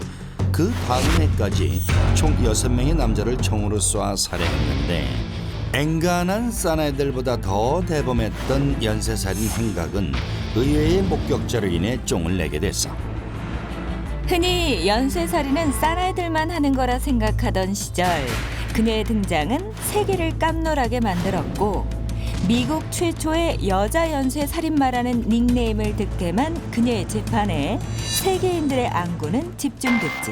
그 다음 해까지 총 6명의 남자를 총으로 쏴 살해했는데 앵간한 사나이들보다 더 대범했던 연쇄살인 행각은 의외의 목격자로 인해 쫑을 내게 됐어. 흔히 연쇄살인은 사나이들만 하는 거라 생각하던 시절 그녀의 등장은 세계를 깜놀하게 만들었고 미국 최초의 여자 연쇄살인마라는 닉네임을 득템한 그녀의 재판에 세계인들의 안구는 집중됐지.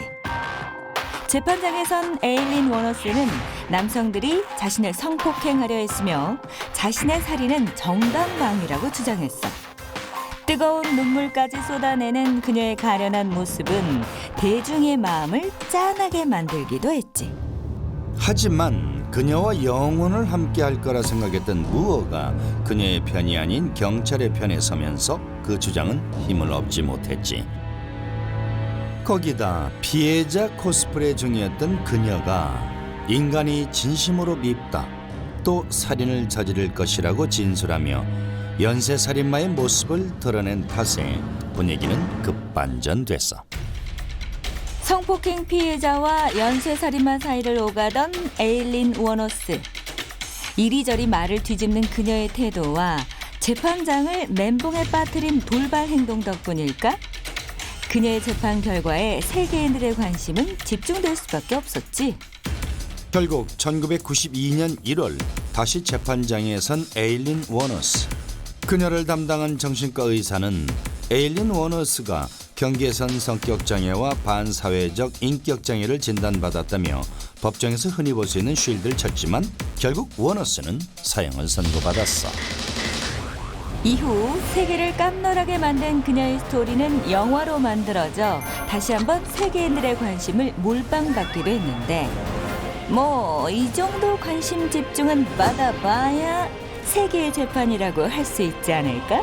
재판장에선 에일린 워너스는 남성들이 자신을 성폭행하려 했으며 자신의 살인은 정당방위라고 주장했어. 뜨거운 눈물까지 쏟아내는 그녀의 가련한 모습은 대중의 마음을 짠하게 만들기도 했지. 하지만 그녀와 영원을 함께할 거라 생각했던 무어가 그녀의 편이 아닌 경찰의 편에 서면서 그 주장은 힘을 얻지 못했지. 거기다 피해자 코스프레 중이었던 그녀가 인간이 진심으로 밉다, 또 살인을 저지를 것이라고 진술하며 연쇄살인마의 모습을 드러낸 탓에 분위기는 급반전됐어. 성폭행 피해자와 연쇄살인마 사이를 오가던 에일린 워너스. 이리저리 말을 뒤집는 그녀의 태도와 재판장을 멘붕에 빠뜨린 돌발 행동 덕분일까? 그녀의 재판 결과에 세계인들의 관심은 집중될 수밖에 없었지. 결국 1992년 1월 다시 재판장에 선 에일린 워너스. 그녀를 담당한 정신과 의사는 에일린 워너스가 경계선 성격장애와 반사회적 인격장애를 진단받았다며 법정에서 흔히 볼 수 있는 쉴드를 쳤지만 결국 워너스는 사형을 선고받았어. 이후 세계를 깜놀하게 만든 그녀의 스토리는 영화로 만들어져 다시 한번 세계인들의 관심을 몰빵받기도 했는데, 뭐 이 정도 관심 집중은 받아봐야 세계의 재판이라고 할 수 있지 않을까?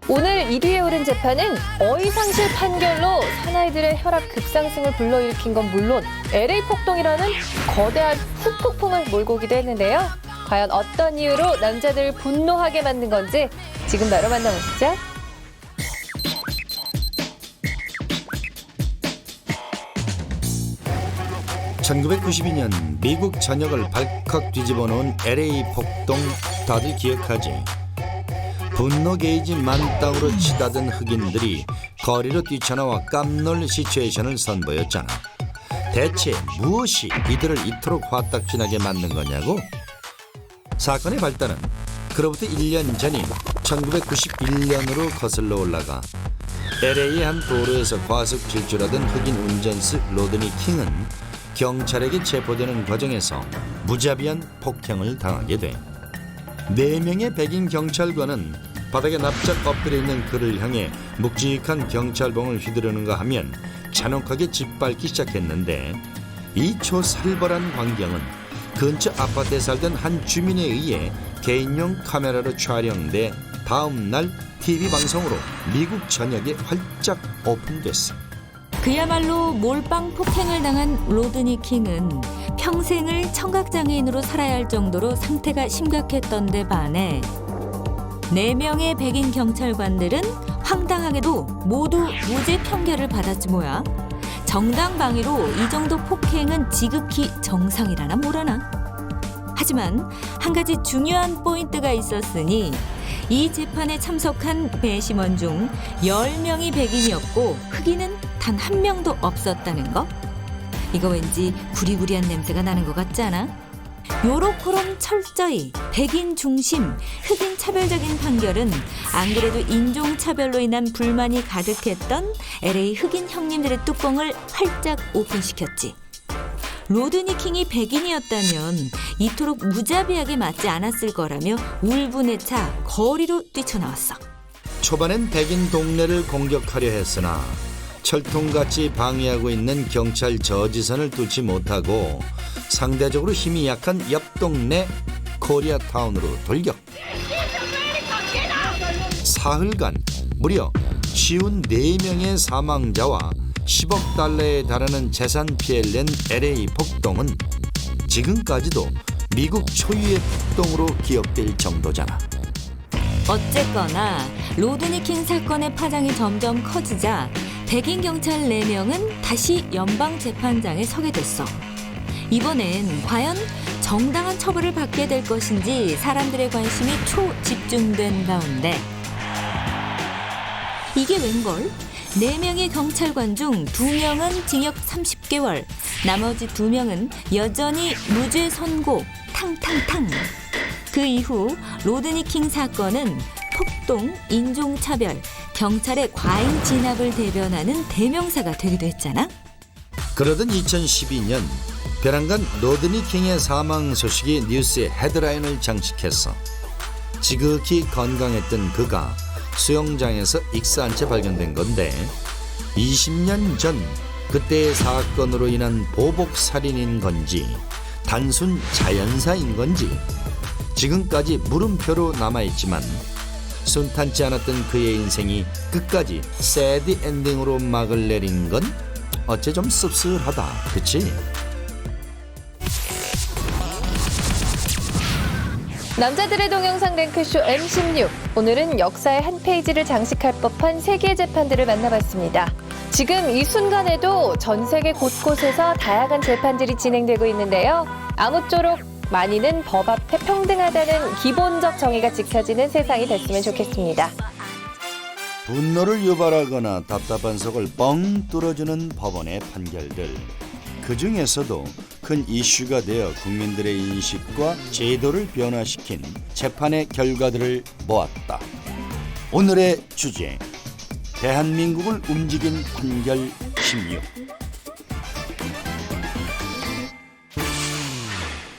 오늘 1위에 오른 재판은 어이상실 판결로 사나이들의 혈압 급상승을 불러일으킨 건 물론 LA 폭동이라는 거대한 후폭풍을 몰고 오기도 했는데요. 과연 어떤 이유로 남자들을 분노하게 만든 건지 지금 바로 만나보시죠. (1992년) 미국 전역을 발칵 뒤집어 놓은 LA 폭동 다들 기억하지? 분노 게이지 만땅으로 치닫은 흑인들이 거리로 뛰쳐나와 깜놀 시츄에이션을 선보였잖아. 대체 무엇이 이들을 이토록 화딱지나게 만든 거냐고? 사건의 발단은 그로부터 1년 전인 1991년으로 거슬러 올라가 LA의 한 도로에서 과속 질주하던 흑인 운전수 로드니 킹은 경찰에게 체포되는 과정에서 무자비한 폭행을 당하게 돼. 4명의 백인 경찰관은 바닥에 납작 엎드려 있는 그를 향해 묵직한 경찰봉을 휘두르는가 하면 잔혹하게 짓밟기 시작했는데, 이 초살벌한 광경은 근처 아파트에 살던 한 주민에 의해 개인용 카메라로 촬영돼 다음 날 TV 방송으로 미국 전역에 활짝 오픈됐어. 그야말로 몰빵 폭행을 당한 로드니 킹은 평생을 청각장애인으로 살아야 할 정도로 상태가 심각했던 데 반해 4명의 백인 경찰관들은 황당하게도 모두 무죄 판결을 받았지 뭐야. 정당방위로 이 정도 폭행은 지극히 정상이라나 뭐라나. 하지만 한 가지 중요한 포인트가 있었으니 이 재판에 참석한 배심원 중 10명이 백인이었고 흑인은 단 1명도 없었다는 거? 이거 왠지 구리구리한 냄새가 나는 것 같지 않아? 요렇게럼 철저히 백인 중심, 흑인 차별적인 판결은 안 그래도 인종차별로 인한 불만이 가득했던 LA 흑인 형님들의 뚜껑을 활짝 오픈시켰지. 로드니 킹이 백인이었다면 이토록 무자비하게 맞지 않았을 거라며 울분에 차 거리로 뛰쳐나왔어. 초반엔 백인 동네를 공격하려 했으나 철통같이 방해하고 있는 경찰 저지선을 뚫지 못하고 상대적으로 힘이 약한 옆 동네 코리아타운으로 돌격. 사흘간 무려 54명의 사망자와 10억 달러에 달하는 재산 피해를 낸 LA 폭동은 지금까지도 미국 초유의 폭동으로 기억될 정도잖아. 어쨌거나 로드니 킹 사건의 파장이 점점 커지자 백인 경찰 4명은 다시 연방재판장에 서게 됐어. 이번엔 과연 정당한 처벌을 받게 될 것인지 사람들의 관심이 초집중된 가운데 이게 웬걸? 4명의 경찰관 중 2명은 징역 30개월, 나머지 2명은 여전히 무죄 선고, 탕탕탕. 그 이후 로드니 킹 사건은 폭동, 인종차별, 경찰의 과잉 진압을 대변하는 대명사가 되기도 했잖아. 그러던 2012년 벼랑간 로드니 킹의 사망 소식이 뉴스의 헤드라인을 장식했어. 지극히 건강했던 그가 수영장에서 익사한 채 발견된 건데 20년 전 그때의 사건으로 인한 보복 살인인 건지 단순 자연사인 건지 지금까지 물음표로 남아있지만 순탄치 않았던 그의 인생이 끝까지 새드 엔딩으로 막을 내린 건 어째 좀 씁쓸하다, 그치? 남자들의 동영상 랭크쇼 M16. 오늘은 역사의 한 페이지를 장식할 법한 세계의 재판들을 만나봤습니다. 지금 이 순간에도 전 세계 곳곳에서 다양한 재판들이 진행되고 있는데요. 아무쪼록 많이는 법 앞에 평등하다는 기본적 정의가 지켜지는 세상이 됐으면 좋겠습니다. 분노를 유발하거나 답답한 속을 뻥 뚫어주는 법원의 판결들. 그 중에서도 큰 이슈가 되어 국민들의 인식과 제도를 변화시킨 재판의 결과들을 모았다. 오늘의 주제, 대한민국을 움직인 판결 16.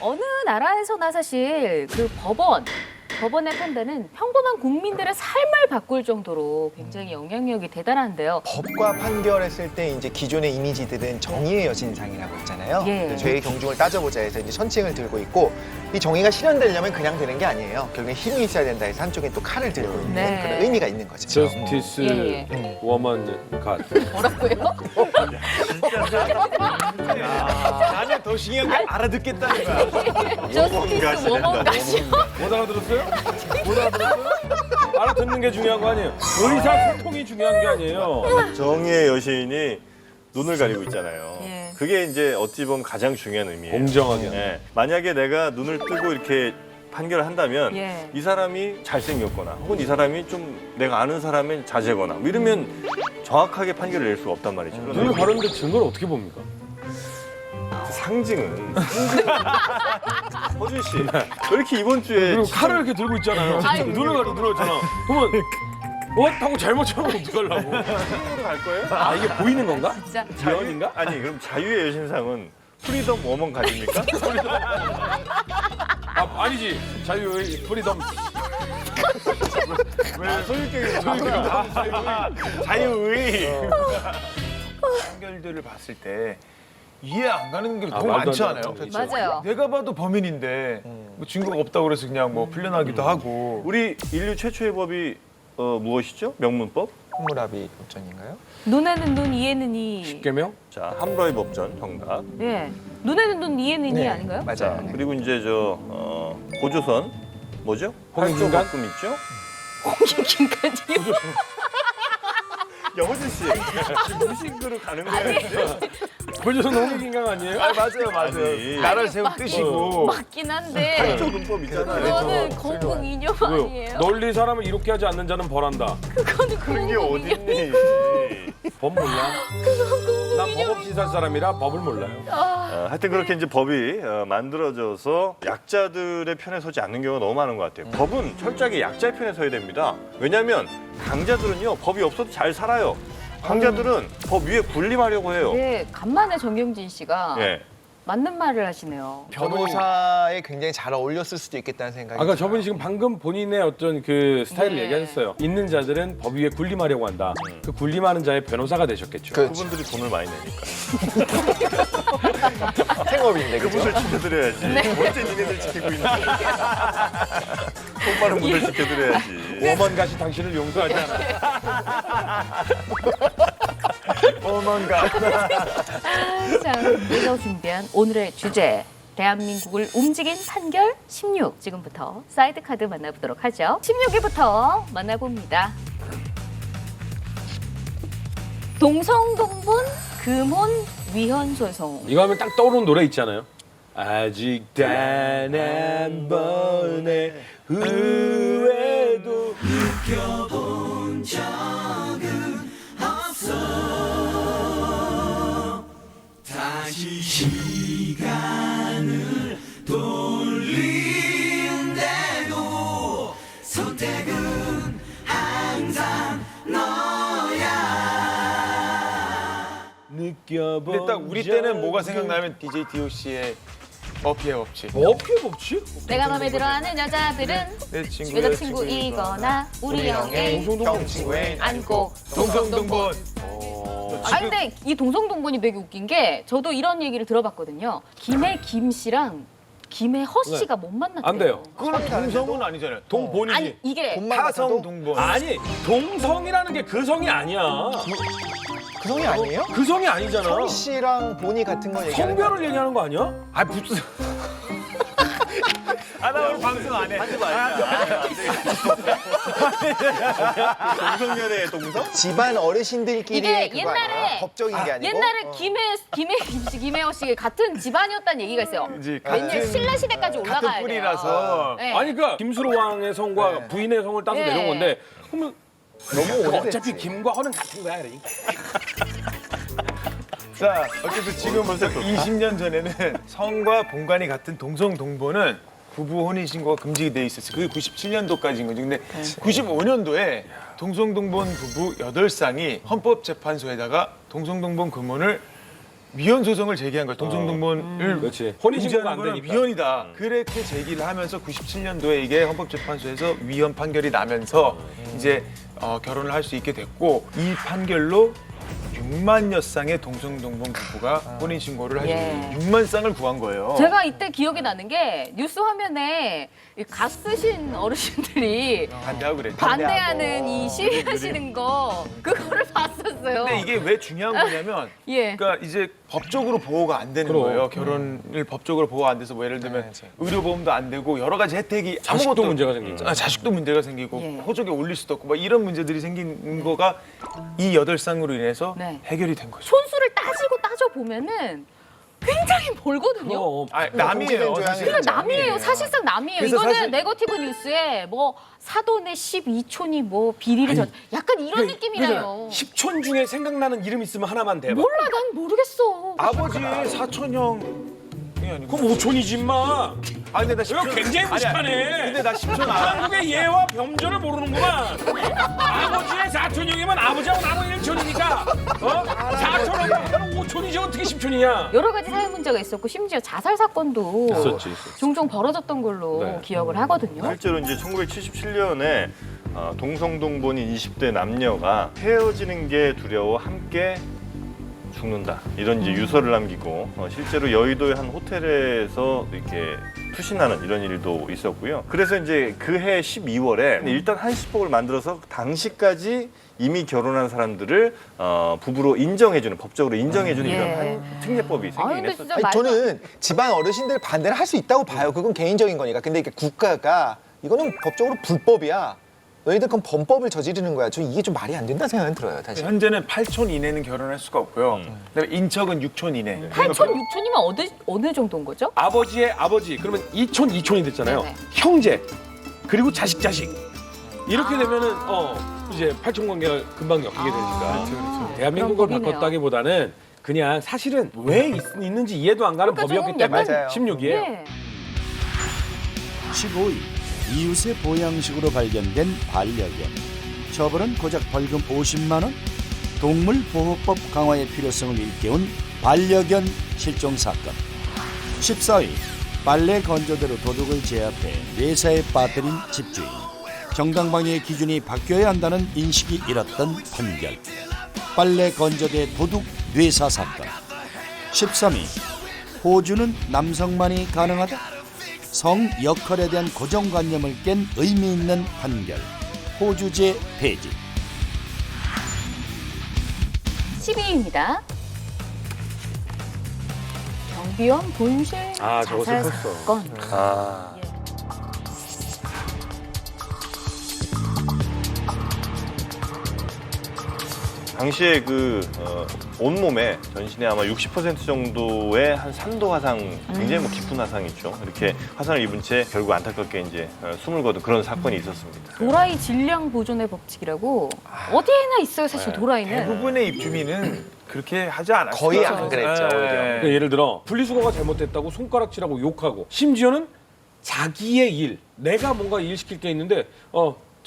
어느 나라에서나 사실 그 법원의 판단은 평범한 국민들의 삶을 바꿀 정도로 굉장히 영향력이 대단한데요. 법과 판결했을 때 이제 기존의 이미지들은 정의의 여신상이라고 있잖아요. 예. 죄의 경중을 따져보자 해서 이제 선칭을 들고 있고 이 정의가 실현되려면 그냥 되는 게 아니에요. 결국에 힘이 있어야 된다 해서 한쪽에 또 칼을 들고 있는 네. 그런 의미가 있는 거죠. 저스티스 예, 워먼 갓. 뭐라고요? 나는 더 중요한 게 알아듣겠다는 거야. 저스티스 워먼 가시. 못 알아들었어요? 못 알아들었어요? 알아듣는 게 중요한 거 아니에요? 의사소통이 중요한 게 아니에요. 정의의 여신이 눈을 가리고 있잖아요. 예. 그게 이제 어찌 보면 가장 중요한 의미예요. 공정하게. 예. 만약에 내가 눈을 뜨고 이렇게 판결을 한다면 예. 이 사람이 잘생겼거나 혹은 이 사람이 좀 내가 아는 사람의 자제거나 뭐 이러면 정확하게 판결을 낼 수가 없단 말이죠. 눈을 가렸는데 증거를 어떻게 봅니까? 상징은 허준 씨, 왜 이렇게 이번 주에 그리고 칼을 이렇게 들고 있잖아요. 눈을 가리고 들어있잖아. 그러면 하고 잘못 쳐면 어떡하려고. 으로 갈 거예요? 아, 이게 보이는 건가? 진짜. 예언인가? 아니 그럼 자유의 여신상은 프리덤 워먼 가집니까? 아니지. 자유의 프리덤. 왜 소유격이 자유의 판결들을 봤을 때 이해 안 가는 게 너무 말도 많지 안 않아요? 되는 맞아요. 내가 봐도 범인인데 뭐 증거가 없다고 그래서 그냥 뭐 풀려나기도 하고. 우리 인류 최초의 법이 무엇이죠? 명문법? 함무라비 법전인가요? 눈에는 눈, 이에는 이. 개명? 자, 함무라비 법전 정답. 예. 눈에는 눈, 이에는 이 아닌가요? 맞아요. 네. 그리고 이제 고조선 뭐죠? 홍익인간? 활조법금 있죠? 홍익인간이요? 야, 호준 씨, 지금 무식으로 가는 거예요. 고조선 홍익인간 아니에요? 맞아요. 아니. 나라를 세운 뜻이고. 맞긴 한데. 활조금법 있잖아요. 그거는 건국 이념 아니에요? 널리 사람을 이롭게 하지 않는 자는 벌한다. 그거는 그런 게 건국 이념. 어딨니? 법 몰라? 난 법 없이 살 사람이라 법을 몰라요. 하여튼 그렇게 이제 법이 만들어져서 약자들의 편에 서지 않는 경우가 너무 많은 것 같아요. 법은 철저하게 약자의 편에 서야 됩니다. 왜냐하면 강자들은요, 법이 없어도 잘 살아요. 강자들은 법 위에 군림하려고 해요. 네, 간만에 정경진 씨가 예. 맞는 말을 하시네요. 변호사에 굉장히 잘 어울렸을 수도 있겠다는 생각이 아까 들어요. 저분이 지금 방금 본인의 어떤 그 스타일을 네. 얘기하셨어요. 있는 자들은 법 위에 군림하려고 한다. 그 군림하는 자의 변호사가 되셨겠죠. 그분들이 돈을 많이 내니까. 생업인데 그죠? 그분들 지켜드려야지. 언제 니네들 지키고 있는데. 돈 많은 분들 지켜드려야지. 오만 가시 당신을 용서하지 않아. 자, 우리가 준비한 오늘의 주제. 대한민국을 움직인 판결 16. 지금부터 사이드 카드 만나보도록 하죠. 16위부터 만나봅니다. 동성동본 금혼 위헌 소송. 이거 하면 딱 떠오르는 노래 있잖아요. 아직 단 한 번의 후회도 느껴본 적은 없어. 다시 시간을 돌린대도 선택은 항상 너 근데 딱 우리 때는 뭐가 생각나면 DJ DOC의 어피의 법칙. 어피의 법칙? 내가 마음에 들어하는 여자들은 내 친구, 여자친구이거나 우리 형의 경친구의 안고 동성동본. 아 근데 이 동성동본이 되게 웃긴 게 저도 이런 얘기를 들어봤거든요. 김해 김 씨랑 김해 허 씨가 못 만났대요. 안 돼요. 그건 동성은 아니잖아요. 동본이지. 아니 이게 타성 동본. 아니 동성이라는 게 그 성이 아니야. 그 성이 아니에요? 그 성이 아니잖아. 성 씨랑 본이 같은 거 얘기하는 거 성별을 얘기하는 거 아니야? 아 무슨? 나 오늘 방송 안 해. 하지 마. 동성연애 동성? 집안 어르신들끼리 이게 그거 아니에요? 옛날에 법적인 게 아니고 옛날에 김해 김 씨, 김해호 씨 같은 집안이었다는 얘기가 있어요. 이제 왜냐면 같은- 신라 시대까지 올라가야 같은 돼요. 뿌리라서. 네. 아니 그러니까 김수로 왕의 성과 부인의 성을 따서 예. 내려온 건데 그러면 너무 오래됐지. 어차피 김과 허는 같은 거야. 그러니까. 자, 어쨌든 지금부터 20년 전에는 성과 본관이 같은 동성동본은 부부 혼인신고가 금지가 돼 있었어요. 그게 97년도까지인 거죠. 근데 95년도에 동성동본 부부 8쌍이 헌법재판소에다가 동성동본 금혼을 위헌 소송을 제기한 거예요. 동성동본을 그렇지. 혼인신고가 안 금지하는 거는 되니까. 위헌이다. 그렇게 제기를 하면서 97년도에 이게 헌법재판소에서 위헌 판결이 나면서 이제 결혼을 할 수 있게 됐고 이 판결로 6만여 쌍의 동성동본 부부가 혼인신고를 하시고 예. 6만 쌍을 구한 거예요. 제가 이때 기억이 나는 게 뉴스 화면에 이갓 쓰신 어르신들이 반대하고 그랬죠. 반대하는 이 시위하시는 거 그거를 봤었어요. 근데 이게 왜 중요한 거냐면 예. 그러니까 이제 법적으로 보호가 안 되는 그럼. 거예요. 결혼을 법적으로 보호가 안 돼서 뭐 예를 들면 의료보험도 안 되고 여러 가지 혜택이 자식도 아무것도 문제가 생기죠. 자식도 문제가 생기고 예. 호적에 올릴 수도 없고 막 이런 문제들이 생긴 거가 이 8쌍으로 인해서 네. 해결이 된 거죠. 손수를 따져 보면은 굉장히 멀거든요. 그럼 남이에요. 공주된 사실. 그러니까 남이에요. 사실상 남이에요. 그래서 이거는 사실- 네거티브 뉴스에 뭐 사돈의 12촌이 뭐 비리를 전 약간 이런 느낌이라요. 10촌 중에 생각나는 이름 있으면 하나만 대봐. 몰라 난 모르겠어. 아버지의 사촌형이 아니고. 그럼 5촌이지 임마. 아 근데 나 이거 10촌 굉장히 무식하네. 근데 나 10촌 알아. 한국의 예와 병조를 모르는구만. 아버지의 4촌형이면 아버지하고 나는 1촌이니까 4촌하고 5촌이지 어떻게 10촌이냐. 여러 가지 사회 문제가 있었고 심지어 자살 사건도 있었지. 종종 벌어졌던 걸로 네. 기억을 하거든요. 실제로 이제 1977년에 동성동본인 20대 남녀가 헤어지는 게 두려워 함께 죽는다 이런 이제 유서를 남기고 실제로 여의도의 한 호텔에서 이렇게 투신하는 이런 일도 있었고요. 그래서 이제 그해 12월에 일단 한시법을 만들어서 당시까지 이미 결혼한 사람들을 부부로 인정해주는 법적으로 인정해주는 예. 이런 한 특례법이 아 생기긴 근데 했었죠. 진짜 아니, 저는 집안 어르신들 반대를 할 수 있다고 봐요. 그건 개인적인 거니까. 근데 이게 국가가 이거는 법적으로 불법이야. 너희들 그럼 범법을 저지르는 거야. 저 이게 좀 말이 안 된다 생각은 들어요. 다시. 현재는 8촌 이내는 결혼할 수가 없고요. 그다음에 인척은 6촌 이내. 8촌, 6촌이면 어느 정도인 거죠? 아버지의 아버지 그러면 2촌 2촌이 됐잖아요. 네네. 형제 그리고 자식 이렇게 되면은 이제 8촌 관계가 금방 엮이게 되니까 대한민국을 그런 법이네요. 바꿨다기보다는 그냥 사실은 왜 있는지 이해도 안 가는 그러니까 법이었기 조금 때문에 약간- 16이에요. 네. 15위 이웃의 보양식으로 발견된 반려견. 처벌은 고작 벌금 50만 원? 동물보호법 강화의 필요성을 일깨운 반려견 실종 사건. 14위 빨래 건조대로 도둑을 제압해 뇌사에 빠뜨린 집주인. 정당방위의 기준이 바뀌어야 한다는 인식이 잃었던 판결. 빨래 건조대 도둑 뇌사 사건. 13위 호주는 남성만이 가능하다. 성 역할에 대한 고정관념을 깬 의미 있는 판결. 호주제 폐지. 12위입니다. 경비원 본실 아, 저거 자살 슬펐어. 사건. 당시에 그 온몸에 전신에 아마 60% 정도의 한 3도 화상, 굉장히 뭐 깊은 화상이죠. 이렇게 화상을 입은 채 결국 안타깝게 이제 숨을 거둔 그런 사건이 있었습니다. 도라이 질량 보존의 법칙이라고 어디에나 있어요. 사실 도라이는. 대부분의 입주민은 그렇게 하지 않았어요. 거의 안 그랬죠, 오히려. 그러니까 예를 들어 분리수거가 잘못됐다고 손가락질하고 욕하고 심지어는 자기의 일, 내가 뭔가 일 시킬 게 있는데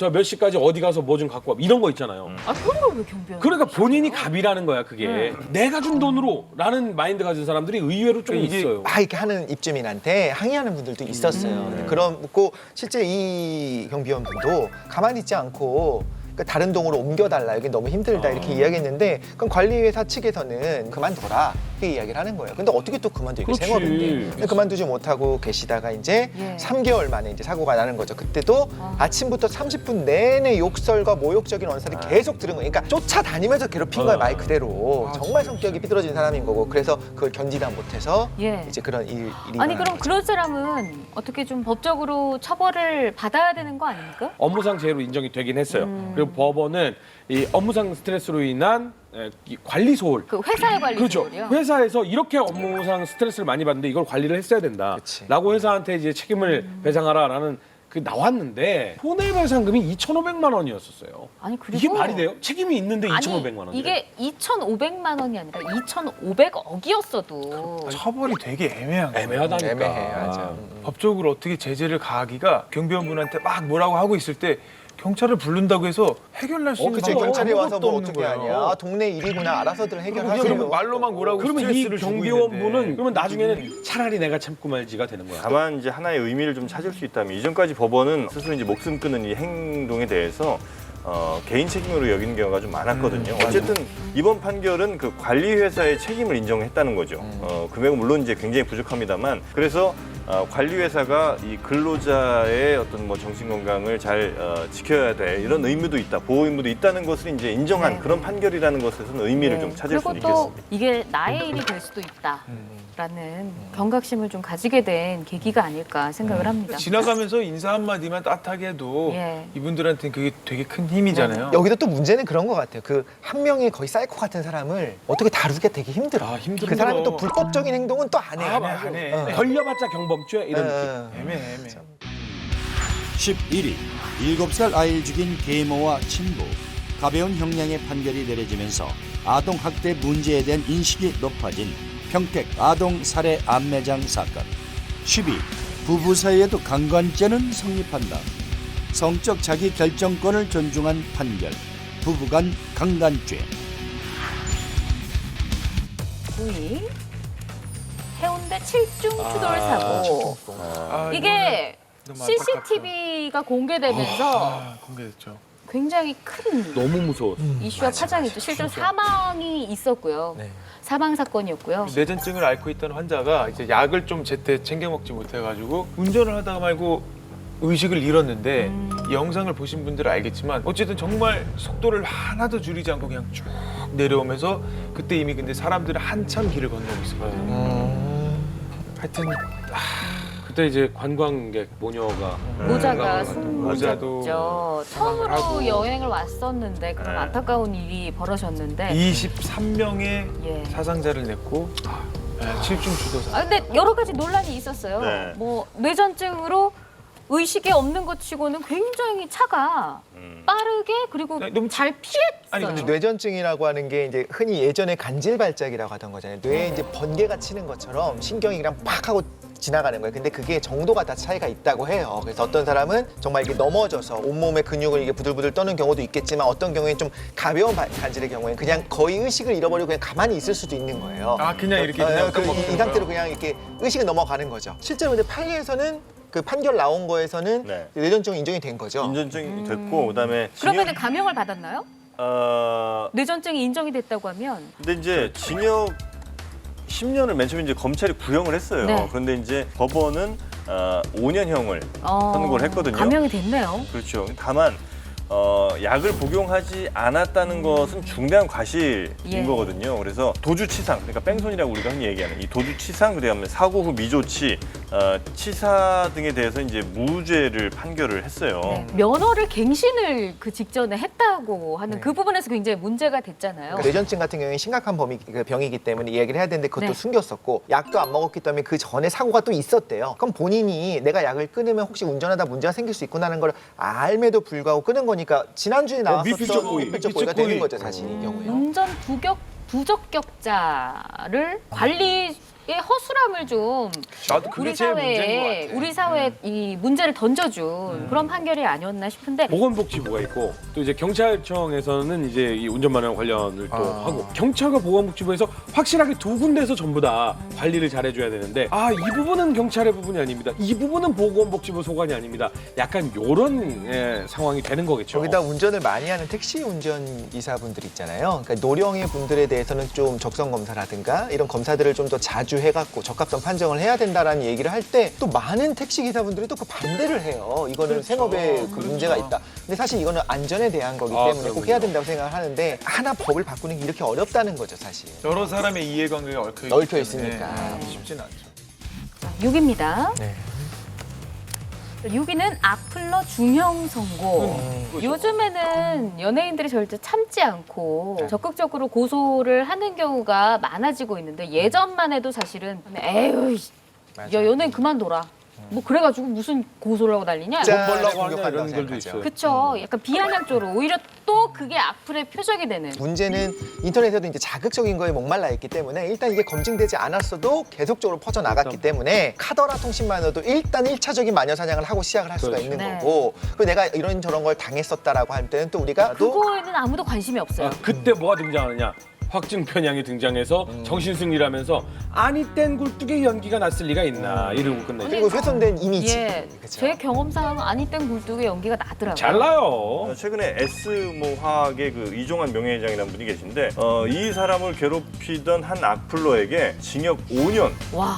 저 몇 시까지 어디 가서 뭐 좀 갖고 와 이런 거 있잖아요. 아 그런 걸 왜 경비원? 그러니까 본인이 갑이라는 거야 그게. 내가 준 돈으로라는 마인드 가진 사람들이 의외로 좀 있어요. 막 이렇게 하는 입주민한테 항의하는 분들도 있었어요. 근데 그렇고 실제 이 경비원 분도 가만히 있지 않고 그러니까 다른 동으로 옮겨달라, 여기 너무 힘들다 이렇게 이야기했는데 그럼 관리회사 측에서는 그만둬라 이렇게 이야기를 하는 거예요. 근데 어떻게 또 그만둬, 이게 그렇지. 생업인데. 근데 그만두지 못하고 계시다가 이제 예. 3개월 만에 이제 사고가 나는 거죠. 그때도 아침부터 30분 내내 욕설과 모욕적인 언사를 계속 들은 거예요. 그러니까 쫓아다니면서 괴롭힌 거예요, 말 그대로. 정말 성격이 삐뚤어진 사람인 거고, 그래서 그걸 견디다 못해서 예. 이제 그런 일이 아니 일어나는 그럼 거죠. 그런 사람은 어떻게 좀 법적으로 처벌을 받아야 되는 거 아닙니까? 업무상 재해로 인정이 되긴 했어요. 그리고 법원은 이 업무상 스트레스로 인한 이 관리 소홀. 그 회사의 관리 그렇죠. 소홀이요? 회사에서 이렇게 업무상 스트레스를 많이 받는데 이걸 관리를 했어야 된다. 그치. 라고 회사한테 이제 책임을 배상하라라는 그 나왔는데 손해배상금이 2,500만 원이었었어요. 아니 그리고 이게 말이 돼요? 책임이 있는데 2,500만 원. 이게 2,500만 원이 아니라 2,500억이었어도 처벌이 되게 애매한 거예요. 애매하다니까. 애매해, 맞아. 법적으로 어떻게 제재를 가하기가 경비원분한테 막 뭐라고 하고 있을 때 경찰을 부른다고 해서 해결할 수 있는 그치, 방법이 경찰이 와서 아무것도 뭐 없는 어떻게 거예요. 하냐. 동네 일이구나, 알아서들 해결하세요. 그러면 말로만 뭐라고 그러면 이 스트레스를 주고 경비원분은 있는데. 그러면 나중에는 차라리 내가 참고 말지가 되는 거야. 다만 이제 하나의 의미를 좀 찾을 수 있다면 이전까지 법원은 스스로 이제 목숨 끊는 이 행동에 대해서 개인 책임으로 여기는 경우가 좀 많았거든요. 어쨌든 이번 판결은 그 관리회사의 책임을 인정했다는 거죠. 금액은 물론 이제 굉장히 부족합니다만, 그래서 관리회사가 이 근로자의 어떤 뭐 정신 건강을 잘 지켜야 돼, 이런 의무도 있다, 보호 의무도 있다는 것을 이제 인정한 네. 그런 판결이라는 것에서는 의미를 좀 찾을 수 그리고 있겠습니다. 또 이게 나의 일이 될 수도 있다라는 경각심을 좀 가지게 된 계기가 아닐까 생각을 합니다. 지나가면서 인사 한마디만 따뜻하게 해도 예. 이분들한테는 그게 되게 큰 힘이잖아요. 여기도 또 문제는 그런 것 같아요. 그 한 명의 거의 사이코 같은 사람을 어떻게 다루기가 되게 힘들어. 아, 힘들어. 그 사람이 또 불법적인 행동은 또 안 해. 안 해. 걸려봤자 경범죄 이런 느낌. 애매해. 11위 7살 아이를 죽인 계모와 친부. 가벼운 형량의 판결이 내려지면서 아동학대 문제에 대한 인식이 높아진 평택 아동 살해 암매장 사건. 10위 부부 사이에도 강간죄는 성립한다. 성적 자기 결정권을 존중한 판결. 부부간 강간죄. 9위 해운대 7중 추돌 사고. 이게 너무 안타깝다. CCTV가 공개되면서 공개됐죠. 굉장히 큰 너무 무서워. 이슈와 파장이 있죠. 실제로 사망이 있었고요. 사망 사건이었고요. 뇌전증을 앓고 있던 환자가 이제 약을 좀 제때 챙겨 먹지 못해가지고 운전을 하다가 말고 의식을 잃었는데 이 영상을 보신 분들은 알겠지만 어쨌든 정말 속도를 하나도 줄이지 않고 그냥 쭉 내려오면서 그때 이미 근데 사람들은 한참 길을 건너고 있었거든요. 하여튼 그때 이제 관광객 모녀가 모자가 모자도 숨졌죠. 처음으로 하고. 여행을 왔었는데 그런 안타까운 일이 벌어졌는데 23명의 예. 사상자를 냈고 7중 주도사. 아 근데 여러 가지 논란이 있었어요. 네. 뭐 뇌전증으로 의식이 없는 것 치고는 굉장히 차가 빠르게 그리고 네, 너무 잘 피했어요. 아니, 근데 뇌전증이라고 하는 게 이제 흔히 예전에 간질발작이라고 하던 거잖아요. 뇌에 이제 번개가 치는 것처럼 신경이 그냥 팍 하고 지나가는 거예요. 근데 그게 정도가 다 차이가 있다고 해요. 그래서 어떤 사람은 정말 이게 넘어져서 온몸의 근육을 이게 부들부들 떠는 경우도 있겠지만 어떤 경우에는 좀 가벼운 간질의 경우에는 그냥 거의 의식을 잃어버리고 그냥 가만히 있을 수도 있는 거예요. 아 그냥 이렇게 그냥 이 상태로 그냥 이렇게 의식이 넘어가는 거죠. 실제로 근데 판례에서는 그 판결 나온 거에서는 네. 뇌전증 인정이 된 거죠. 인전증이 됐고 그다음에 그러면 감형을 받았나요? 어, 뇌전증이 인정이 됐다고 하면 근데 이제 징역 10년을 맨 처음에 이제 검찰이 구형을 했어요. 네. 그런데 이제 법원은 5년형을 선고를 했거든요. 감형이 됐네요. 그렇죠. 다만 약을 복용하지 않았다는 것은 중대한 과실인 예. 거거든요. 그래서 도주치상, 그러니까 뺑소니라고 우리가 흔히 얘기하는 이 도주치상, 그다음에 사고 후 미조치, 치사 등에 대해서 이제 무죄를 판결을 했어요. 네. 면허를 갱신을 그 직전에 했다고 하는 그 부분에서 굉장히 문제가 됐잖아요. 그 뇌전증 같은 경우에 심각한 병이기 때문에 이야기를 해야 되는데 그것도 네. 숨겼었고 약도 안 먹었기 때문에 그 전에 사고가 또 있었대요. 그럼 본인이 내가 약을 끊으면 혹시 운전하다 문제가 생길 수 있구나 하는 걸 알매도 불구하고 끊은 거니까 지난주에 나왔었던 미필적 고의. 미필적 고의가 되는 거죠, 사실 이 경우에. 운전 부적격자를 관리 이 허술함을 좀 저도 그게 우리 제일 문제인 사회에 것 같아. 우리 사회에 이 문제를 던져준 그런 판결이 아니었나 싶은데 보건복지부가 있고 또 이제 경찰청에서는 이제 이 운전면허 관련을 또 하고 경찰과 보건복지부에서 확실하게 두 군데에서 전부 다 관리를 잘해줘야 되는데 이 부분은 경찰의 부분이 아닙니다. 이 부분은 보건복지부 소관이 아닙니다. 약간 요런 상황이 되는 거겠죠. 거기다 운전을 많이 하는 택시 운전이사분들 있잖아요. 그러니까 노령의 분들에 대해서는 좀 적성 검사라든가 이런 검사들을 좀 더 자주 해갖고 적합성 판정을 해야 된다라는 얘기를 할 때 또 많은 택시 기사분들이 또 그 반대를 해요. 이거는 생업에 그 문제가 있다. 근데 사실 이거는 안전에 대한 거기 때문에 꼭 해야 된다고 생각을 하는데 하나 법을 바꾸는 게 이렇게 어렵다는 거죠, 사실. 여러 사람의 이해관계가 얽혀 있으니까. 쉽진 않죠. 6입니다. 네. 6위는 악플러 중형 선고. 요즘에는 연예인들이 절대 참지 않고 적극적으로 고소를 하는 경우가 많아지고 있는데 예전만 해도 사실은 에휴, 야 연예인 그만둬라. 뭐 그래가지고 무슨 고소를 하고 난리냐. 짜- 돈 벌라고 하냐 공격한다고 이런 글도 생각하죠. 있어요. 그쵸. 약간 비아냥조로 오히려 또 그게 악플의 표적이 되는. 문제는 인터넷에도 이제 자극적인 거에 목말라 있기 때문에 일단 이게 검증되지 않았어도 계속적으로 퍼져나갔기 때문에 카더라 통신만으로도 일단 1차적인 마녀 사냥을 하고 시작을 할 수가 그렇죠. 있는 네. 거고 그리고 내가 이런 저런 걸 당했었다라고 할 때는 또 우리가 또 그거에는 아무도 관심이 없어요. 그때 뭐가 등장하느냐? 확증 편향이 등장해서 정신승리라면서 아니 땐 굴뚝에 연기가 났을 리가 있나 이러고 끝내죠. 그리고 훼손된 이미지. 예, 그쵸? 제 경험상 아니 땐 굴뚝에 연기가 나더라고요. 잘나요. 최근에 S 화학의 그 이종환 명예회장이라는 분이 계신데 이 사람을 괴롭히던 한 악플러에게 징역 5년. 와,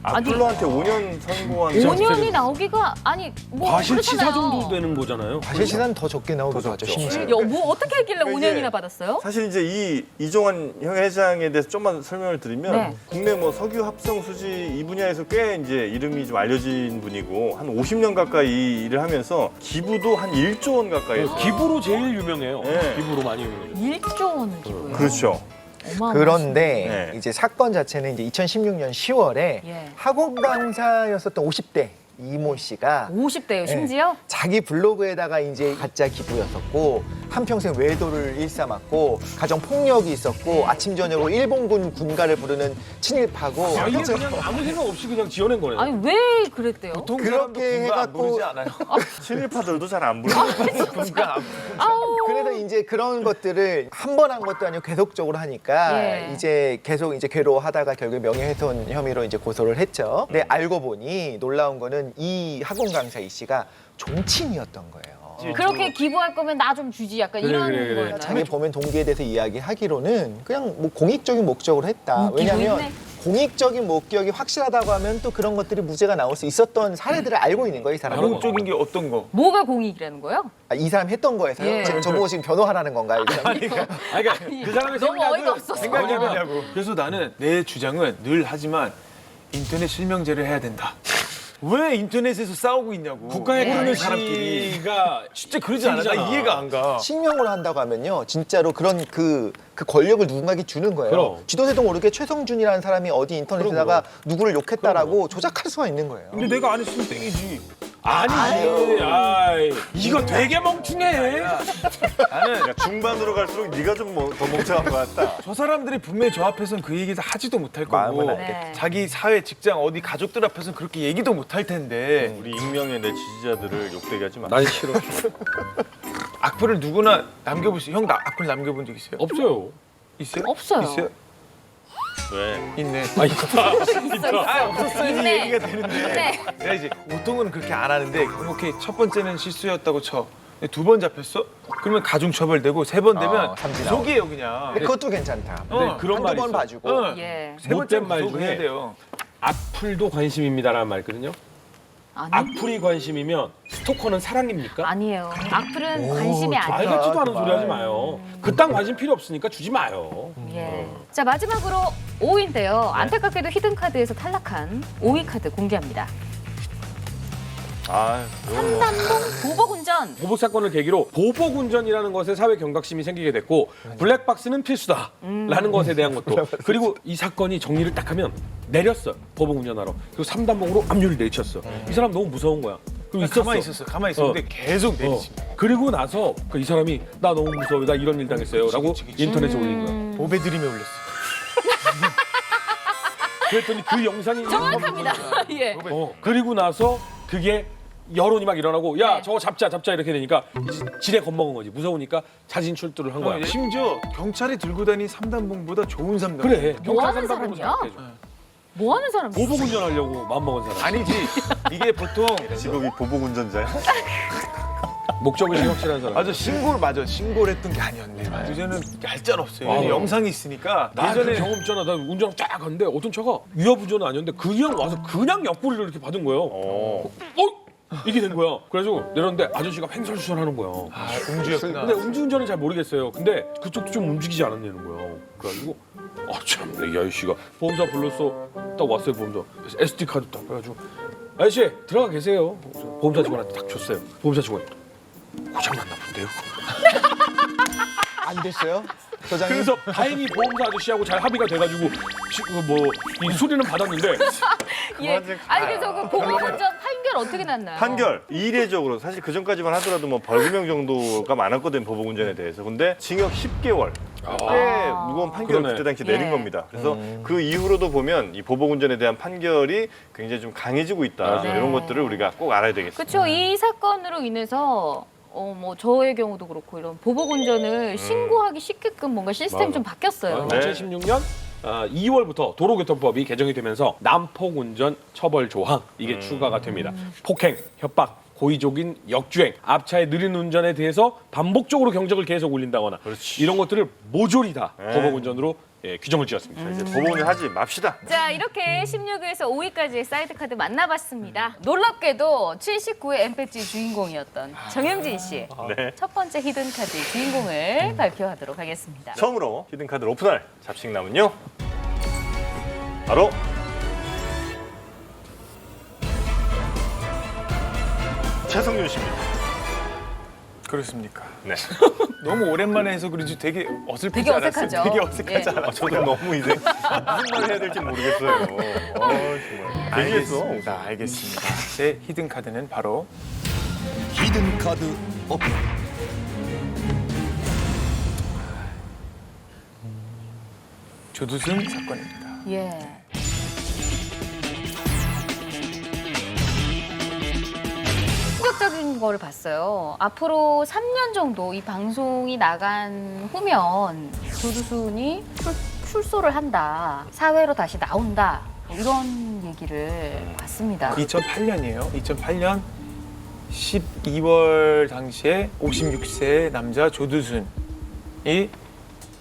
악플러한테 5년 선고한 5년이 나오기가 아니 뭐 과실치사 그렇잖아요. 정도 되는 거잖아요. 과실치사는 더 적게 나오기도 하죠. 심지어. 뭐 어떻게 했길래 그러니까 5년이나 이제 받았어요? 사실 이제 이종환 회장에 대해서 좀만 설명을 드리면 네. 국내 뭐 석유 합성 수지 이 분야에서 꽤 이제 이름이 좀 알려진 분이고 한 50년 가까이 일을 하면서 기부도 한 1조 원 가까이 했어요. 기부로 제일 유명해요. 네. 기부로 많이 유명해요. 1조 원 기부요. 그렇죠. 그런데 네. 이제 사건 자체는 이제 2016년 10월에 예. 학원 강사였었던 50대 이모 씨가 50대요, 심지어? 자기 블로그에다가 이제 가짜 기부였었고 한평생 외도를 일삼았고 가정 폭력이 있었고 아침 저녁으로 일본군 군가를 부르는 친일파고 이게 그냥 아무 생각 없이 그냥 지어낸 거네요. 아니 왜 그랬대요? 보통 사람도 그렇게 군가 안 해갖고 부르지 않아요? 친일파들도 잘 안 부르고 군가 안 그래서 이제 그런 것들을 한 번 한 것도 아니고 계속적으로 하니까 예. 이제 계속 이제 괴로워하다가 결국 명예훼손 혐의로 이제 고소를 했죠. 근데 알고 보니 놀라운 거는 이 학원 강사 이 씨가 종친이었던 거예요. 그렇게 기부할 거면 나 좀 주지 약간 그래, 이런 그래, 그래. 거였나요? 자기 범행 동기에 대해서 이야기하기로는 그냥 뭐 공익적인 목적으로 했다. 웃기고 왜냐하면 있네. 공익적인 목적이 확실하다고 하면 또 그런 것들이 무죄가 나올 수 있었던 사례들을 알고 있는 거예요, 이 사람은. 공적인 게 어떤 거? 뭐가 공익이라는 거예요? 이 사람 했던 거에서요? 예. 저보고 지금 변호하라는 건가요? 이 사람이? 그러니까 그 사람의 너무 생각을 어이가 없어서. 생각이 뭐냐면 뭐냐고. 그래서 나는 내 주장은 늘 하지만 인터넷 실명제를 해야 된다. 왜 인터넷에서 싸우고 있냐고. 국가에 모르는 그런 사람끼리. 사람끼리가 진짜 그러지 않아. 나 생기잖아. 이해가 안 가. 실명으로 한다고 하면요, 진짜로 그런 그 권력을 누군가에게 주는 거예요. 그럼. 쥐도새도 모르게 최성준이라는 사람이 어디 인터넷에다가 누구를 욕했다라고 조작할 수가 있는 거예요. 근데 내가 안 했으면 땡이지. 아니지. 아이, 이거 되게 멍충해. 나는 야, 중반으로 갈수록 네가 좀 더 멍청한 것 같다. 저 사람들이 분명히 저 앞에서는 그 얘기를 하지도 못할 마음은 거고 네. 자기 사회, 직장, 어디 가족들 앞에서는 그렇게 얘기도 못할 텐데 우리 익명의 내 지지자들을 욕되게 하지 마. 난 싫어. 악플을 누구나 남겨보세요. 형 악플 남겨본 적 있어요? 없어요. 있어요? 없어요. 있어요? 왜? 있네. 아, 있다. 없었어야지 있네. 얘기가 되는데 네. 내가 이제 보통은 그렇게 안 하는데 오케이 첫 번째는 실수였다고 쳐. 두 번 잡혔어? 그러면 가중처벌되고 세 번 되면 삼진 아웃. 속이에요 그냥. 근데 그것도 괜찮다. 근데 그런 말이 한두 번 있어. 봐주고. 예. 세 번째 못된 말 말 중에 해야 돼요. 악플도 관심입니다라는 말 있거든요. 아니, 악플이 관심이면 스토커는 사랑입니까? 아니에요. 악플은 관심이 말 아니에요. 같지도 않은 소리 하지 마요. 그딴 관심 필요 없으니까 주지 마요. 예. 자 마지막으로 5위인데요. 안타깝게도 히든카드에서 탈락한 5위 카드 공개합니다. 아, 삼단봉 보복운전. 보복 사건을 계기로 보복 운전이라는 것에 사회 경각심이 생기게 됐고 블랙박스는 필수다라는 것에 대한 것도 그리고 이 사건이 정리를 딱 하면 내렸어요. 보복 운전하러. 그리고 3단봉으로 압류를 내리쳤어. 이 사람 너무 무서운 거야. 그리고 가만히 있었어. 가만히 있었는데 계속 내리지. 그리고 나서 이 사람이 나 너무 무서워요. 나 이런 일 당했어요. 라고 그치. 인터넷에 올린 거야. 보배드림에 올렸어. 그랬더니 그 영상이 정확합니다. 예. 그리고 나서 그게 여론이 막 일어나고 야 저거 잡자 이렇게 되니까 이제 지레 겁먹은 거지. 무서우니까 자진 출두를 한 거야. 심지어 경찰이 들고 다닌 삼단봉보다 좋은 삼단봉. 그래. 뭐 경찰 하는 상담 사람이야? 뭐 하는 사람이야? 보복 운전하려고 마음먹은 사람. 아니지. 이게 보통 직업이 보복 운전자야. 목적의식 확실한 사람. 신고를 했던 게 아니었네. 맞아. 이제는 얄짤없어요. 아. 영상이 있으니까 나 예전에 예전에 경험 있잖아. 나 운전 쫙 갔는데 어떤 차가 위협 운전은 아니었는데 그냥 와서 그냥 옆구리를 이렇게 받은 거예요. 이게 된 거야. 그래가지고 내렸는데 아저씨가 횡설수설하는 거야. 음주였구나. 근데 음주운전은 잘 모르겠어요. 근데 그쪽도 좀 움직이지 않았냐는 거예요. 그래가지고 참, 이 아저씨가 보험사 불렀어. 딱 왔어요 보험사. 그래서 SD 카드 딱 해가지고 아저씨 들어가 계세요. 그래서 보험사 직원한테 딱 줬어요. 보험사 직원이 고장 났나 본데요. 안 됐어요? 소장님? 그래서 다행히 보험사 아저씨하고 잘 합의가 돼가지고 이 수리는 받았는데 예. 아니 그래서 그 보복운전 판결 어떻게 났나요? 판결 이례적으로 사실 그 전까지만 하더라도 뭐 벌금형 정도가 많았거든 보복 운전에 대해서. 근데 징역 10개월. 꽤 무거운 판결을 그러네. 그때 당시 내린 예. 겁니다. 그래서 그 이후로도 보면 이 보복 운전에 대한 판결이 굉장히 좀 강해지고 있다. 네. 이런 것들을 우리가 꼭 알아야 되겠습니다. 그렇죠. 이 사건으로 인해서 뭐 저의 경우도 그렇고 이런 보복 운전을 신고하기 쉽게끔 뭔가 시스템이 좀 바뀌었어요. 네. 2016년 2월부터 도로교통법이 개정이 되면서 난폭운전 처벌 조항 이게 추가가 됩니다. 폭행, 협박, 고의적인 역주행, 앞차의 느린 운전에 대해서 반복적으로 경적을 계속 울린다거나 그렇지. 이런 것들을 모조리 다 네. 보복운전으로 규정을 지었습니다. 자, 이제 보복 운전 하지 맙시다. 자, 이렇게 16위에서 5위까지의 사이드카드 만나봤습니다. 놀랍게도 79회 엠패치 주인공이었던 정영진 씨. 네. 첫 번째 히든카드의 주인공을 발표하도록 하겠습니다. 처음으로 히든카드를 오픈할 잡식남은요. 바로 최성윤 씨입니다. 그렇습니까? 네. 너무 오랜만에 해서 그런지 되게 어설프지 되게 않았어요? 어색하죠? 되게 어색하지 예. 않았어요? 저도 너무 이제 무슨 말을 해야 될지 모르겠어요. 정말. 얘기했어. 알겠습니다. 제 히든 카드는 바로 히든 카드 오픈. 조두순 사건입니다. 예. 충격적인 거를 봤어요. 앞으로 3년 정도 이 방송이 나간 후면 조두순이 출소를 한다. 사회로 다시 나온다. 이런 얘기를 봤습니다. 2008년이에요. 2008년 12월 당시에 56세 남자 조두순이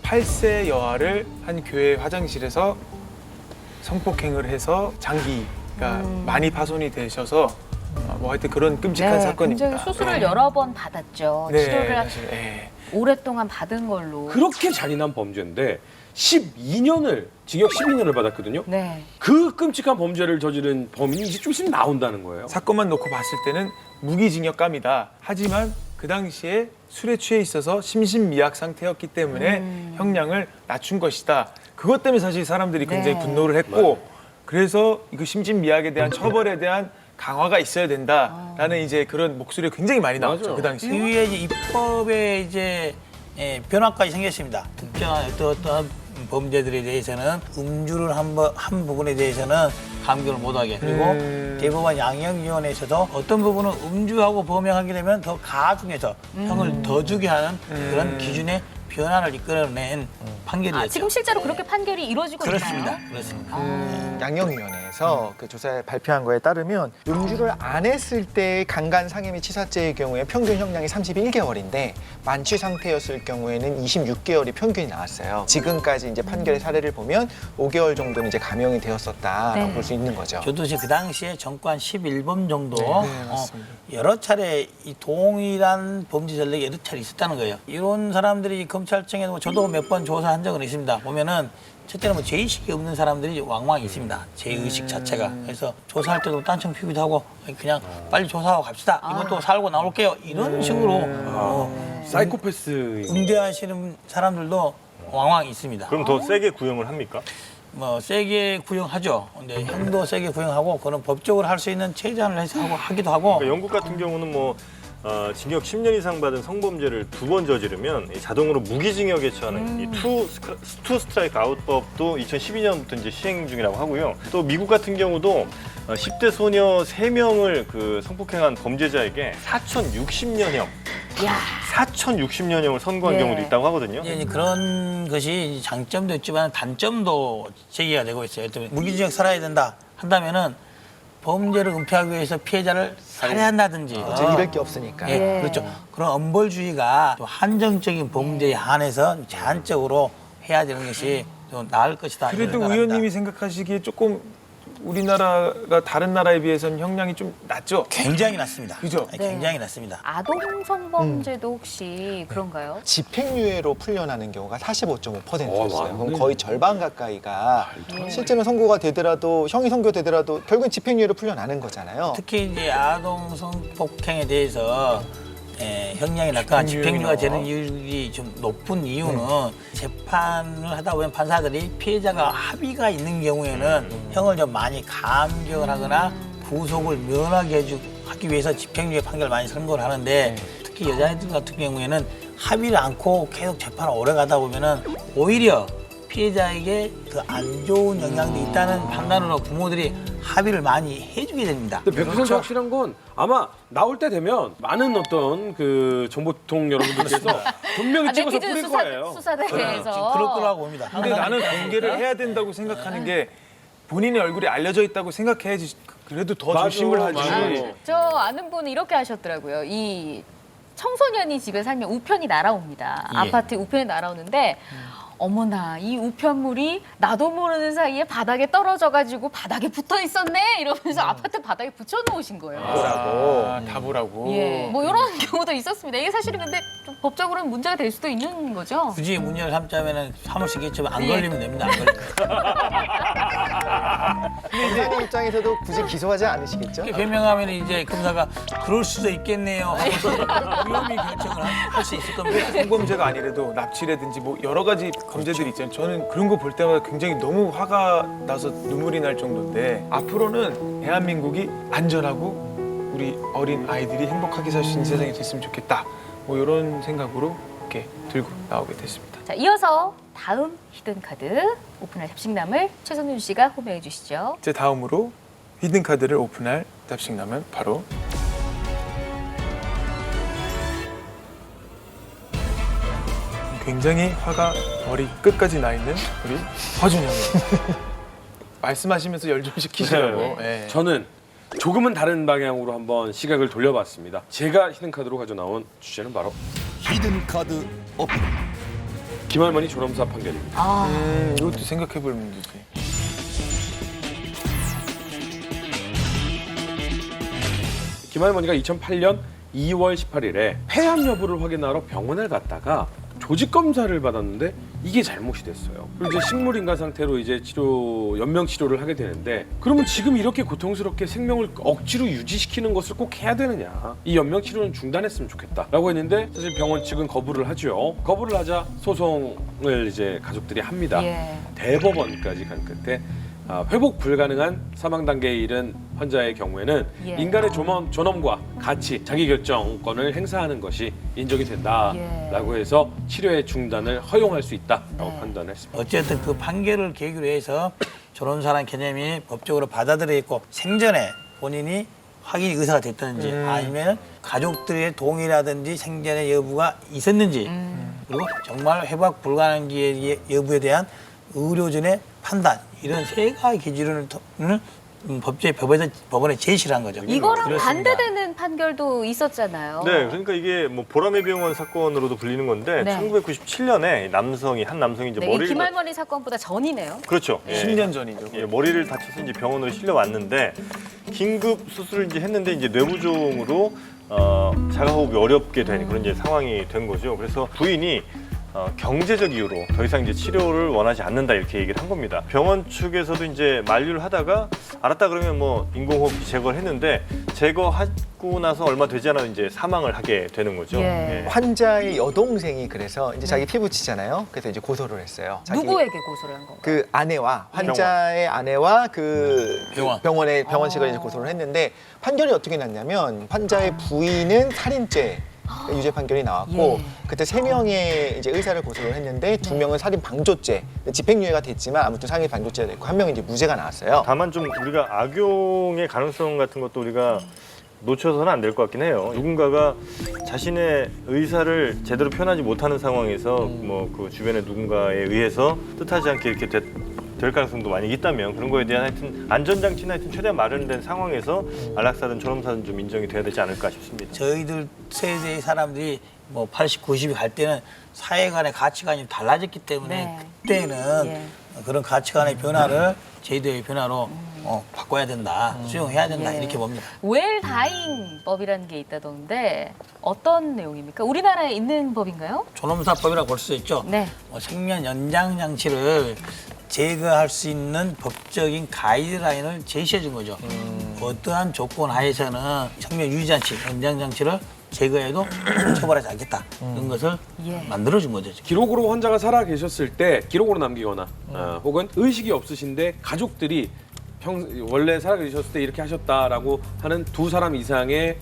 8세 여아를 한 교회 화장실에서 성폭행을 해서 장기가 많이 파손이 되셔서 뭐 하여튼 그런 끔찍한 사건입니다. 굉장히 수술을 여러 번 받았죠. 네, 치료를 사실, 예. 오랫동안 받은 걸로. 그렇게 잔인한 범죄인데 12년을 징역 12년을 받았거든요. 네. 그 끔찍한 범죄를 저지른 범인이 이제 좀 있으면 나온다는 거예요. 사건만 놓고 봤을 때는 무기징역감이다. 하지만 그 당시에 술에 취해 있어서 심신미약 상태였기 때문에 형량을 낮춘 것이다. 그것 때문에 사실 사람들이 굉장히 네. 분노를 했고 그래서 이거 심신미약에 대한 처벌에 대한 강화가 있어야 된다라는 이제 그런 목소리가 굉장히 많이 나왔죠. 맞아요. 그 당시에. 이후에 이제 입법에 이제 변화까지 생겼습니다. 특정한 어떤 범죄들에 대해서는 음주를 한 부분에 대해서는 감경을 못하게 그리고 대법원 양형위원회에서도 어떤 부분은 음주하고 범행하게 되면 더 가중해서 형을 더 주게 하는 그런 기준의 변화를 이끌어낸 판결이었죠. 지금 실제로 그렇게 판결이 이루어지고 그렇습니다. 있나요? 그렇습니다. 양형위원회에서 그 조사에 발표한 거에 따르면 음주를 안 했을 때의 강간 상해 및 치사죄의 경우에 평균 형량이 31개월인데 만취 상태였을 경우에는 26개월이 평균이 나왔어요. 지금까지 이제 판결의 사례를 보면 5개월 정도는 이제 감형이 되었었다라고 네. 볼 수 있는 거죠. 조두순이 그 당시에 정권 11범 정도 맞습니다. 여러 차례 이 동일한 범죄 전력이 여러 차례 있었다는 거예요. 이런 사람들이 검찰청에 저도 몇 번 조사한 적은 있습니다. 보면은 첫째는 뭐 죄의식이 없는 사람들이 왕왕 있습니다. 죄의식 자체가. 그래서 조사할 때도 딴청 피우기도 하고 그냥 빨리 조사하고 갑시다. 이것도 살고 나올게요. 이런 식으로 사이코패스. 응대하시는 사람들도 왕왕 있습니다. 그럼 더 세게 구형을 합니까? 뭐 세게 구형하죠. 근데 형도 세게 구형하고 그런 법적으로 할 수 있는 최저한을 해서 하기도 하고. 그러니까 영국 같은 경우는 뭐 징역 10년 이상 받은 성범죄를 2번 저지르면 이 자동으로 무기징역에 처하는 이 투 스트라이크 아웃법도 2012년부터 이제 시행 중이라고 하고요. 또 미국 같은 경우도 10대 소녀 3명을 그 성폭행한 범죄자에게 4,060년형, 4,060년형을 선고한 예. 경우도 있다고 하거든요. 이제 그런 것이 장점도 있지만 단점도 제기가 되고 있어요. 또 무기징역 살아야 된다 한다면은 범죄를 은폐하기 위해서 피해자를 살해한다든지 이제 이럴 게 없으니까. 예, 그렇죠. 그런 엄벌주의가 좀 한정적인 범죄에 한해서 제한적으로 해야 되는 것이 좀 나을 것이다. 이런 그래도 생각을 의원님이 합니다. 생각하시기에 조금 우리나라가 다른 나라에 비해서는 형량이 좀 낮죠? 굉장히 낮습니다. 그죠? 네, 굉장히 낮습니다. 아동 성범죄도 혹시 그런가요? 집행유예로 풀려나는 경우가 45.5%였어요. 그럼 맞네. 거의 절반 가까이가 실제로 선고가 되더라도 형이 선고되더라도 결국엔 집행유예로 풀려나는 거잖아요. 특히 이제 아동 성폭행에 대해서 형량이 낮거나 집행유예가 되는 이율이 좀 높은 이유는 재판을 하다 보면 판사들이 피해자가 합의가 있는 경우에는 형을 좀 많이 감경을 하거나 구속을 면하게 하기 위해서 집행유예 판결을 많이 선고를 하는데 특히 여자애들 같은 경우에는 합의를 않고 계속 재판을 오래 가다 보면은 오히려 피해자에게 그 안 좋은 영향도 있다는 판단으로 부모들이 합의를 많이 해주게 됩니다. 근데 100% 확실한 건 아마 나올 때 되면 많은 어떤 그 정보통 여러분들께서 분명히 찍어서 네티즌 뿌릴 거예요. 수사대회에서 지금 그럴 거라고 봅니다. 근데 나는 공개를 해야 된다고 생각하는 게 본인의 얼굴이 알려져 있다고 생각해야지 그래도 더 맞아, 조심을 하지. 맞아. 저 아는 분이 이렇게 하셨더라고요. 이 청소년이 집에 살면 우편이 날아옵니다. 예. 아파트 우편이 날아오는데 어머나 이 우편물이 나도 모르는 사이에 바닥에 떨어져가지고 바닥에 붙어 있었네 이러면서 아파트 바닥에 붙여놓으신 거예요. 다 보라고. 예, 뭐 이런 경우도 있었습니다. 이게 사실은 근데 좀 법적으로는 문제가 될 수도 있는 거죠. 굳이 문제를 삼자면은 삼을 수 있겠지만 안 예. 걸리면 됩니다. 안 걸리면. 검사님 입장에서도 굳이 기소하지 않으시겠죠? 변명하면 이제 검사가 그럴 수도 있겠네요. 하고서 위험히 결정을 할 수 있을 겁니다. 성범죄가 아니라도 납치라든지 뭐 여러 가지 범죄들이 있잖아요. 저는 그런 거 볼 때마다 굉장히 너무 화가 나서 눈물이 날 정도인데 앞으로는 대한민국이 안전하고 우리 어린 아이들이 행복하게 살 수 있는 세상이 됐으면 좋겠다. 뭐 이런 생각으로 이렇게 들고 나오게 됐습니다. 자, 이어서 다음 히든 카드 오픈할 잡식남을 최선윤 씨가 호명해 주시죠. 제 다음으로 히든 카드를 오픈할 잡식남은 바로 굉장히 화가 머리 끝까지 나 있는 우리 허준 형님. 말씀하시면서 열 좀 식히시라고. 예. 저는 조금은 다른 방향으로 한번 시각을 돌려봤습니다. 제가 히든카드로 가져나온 주제는 바로 히든 카드 오픈. 김할머니 존엄사 판결입니다. 이것도 생각해 볼 문제지. 김할머니가 2008년 2월 18일에 폐암 여부를 확인하러 병원에 갔다가 조직 검사를 받았는데 이게 잘못이 됐어요. 그리고 이제 식물인가 상태로 이제 연명 치료를 하게 되는데 그러면 지금 이렇게 고통스럽게 생명을 억지로 유지시키는 것을 꼭 해야 되느냐? 이 연명 치료는 중단했으면 좋겠다라고 했는데 사실 병원 측은 거부를 하죠. 거부를 하자 소송을 이제 가족들이 합니다. 예. 대법원까지 간 끝에 회복 불가능한 사망 단계에 이른 환자의 경우에는 예. 인간의 존엄과 가치, 자기결정권을 행사하는 것이 인정이 된다라고 해서 치료의 중단을 허용할 수 있다라고 판단했습니다. 어쨌든 그 판결을 계기로 해서 존엄사라는 개념이 법적으로 받아들여 있고 생전에 본인이 확인 의사가 됐든지 아니면 가족들의 동의라든지 생전의 여부가 있었는지 그리고 정말 회복 불가능기의 여부에 대한 의료진의 판단 이런 세 가지 기준을 법원에 제시를 한 거죠. 이거랑 그렇습니다. 반대되는 판결도 있었잖아요. 네, 그러니까 이게 뭐 보라매 병원 사건으로도 불리는 건데 네. 1997년에 한 남성이 이제 네, 이 머리를 김할머니 사건보다 전이네요. 그렇죠. 10년 전이죠. 예, 머리를 다쳐서 이제 병원으로 실려왔는데 긴급 수술을 이제 했는데 이제 뇌부종으로 자가호흡이 어렵게 된 그런 이제 상황이 된 거죠. 그래서 부인이 경제적 이유로 더 이상 이제 치료를 원하지 않는다 이렇게 얘기를 한 겁니다. 병원 측에서도 이제 만류를 하다가 알았다 그러면 뭐 인공호흡기 제거를 했는데 제거하고 나서 얼마 되지 않아 이제 사망을 하게 되는 거죠. 예. 환자의 여동생이 그래서 이제 자기 피부 치잖아요. 그래서 이제 고소를 했어요. 자기 누구에게 고소를 한 건가요? 그 아내와 환자의 아내와 그 병원 측을 이제 아. 고소를 했는데 판결이 어떻게 났냐면 환자의 부인은 살인죄 유죄 판결이 나왔고 예. 그때 3명의 이제 의사를 고소를 했는데 2명은 살인 방조죄 집행유예가 됐지만 아무튼 상해 방조죄가 됐고 1명은 이제 무죄가 나왔어요. 다만 좀 우리가 악용의 가능성 같은 것도 우리가 놓쳐서는 안 될 것 같긴 해요. 누군가가 자신의 의사를 제대로 표현하지 못하는 상황에서 뭐 그 주변의 누군가에 의해서 뜻하지 않게 이렇게 될 가능성도 많이 있다면 그런 거에 대한 하여튼 안전장치나 하여튼 최대한 마련된 상황에서 안락사든 졸음사든 좀 인정이 돼야 되지 않을까 싶습니다. 저희들 세대의 사람들이 뭐 80, 90이 갈 때는 사회 간의 가치관이 달라졌기 때문에 네. 그때는 예. 그런 가치관의 변화를 제도의 변화로 바꿔야 된다, 수용해야 된다 예. 이렇게 봅니다. 웰다잉법이라는 게 있다던데 어떤 내용입니까? 우리나라에 있는 법인가요? 존엄사법이라고 볼 수 있죠. 네. 생명 연장 장치를 제거할 수 있는 법적인 가이드라인을 제시해 준 거죠. 어떠한 조건 하에서는 생명 유지 장치, 연장 장치를 제거해도 처벌하지 않겠다. 이런 것을 예. 만들어 준 거죠. 지금. 기록으로 환자가 살아 계셨을 때 기록으로 남기거나 혹은 의식이 없으신데 가족들이 원래 살아 계셨을 때 이렇게 하셨다라고 하는 2사람 이상의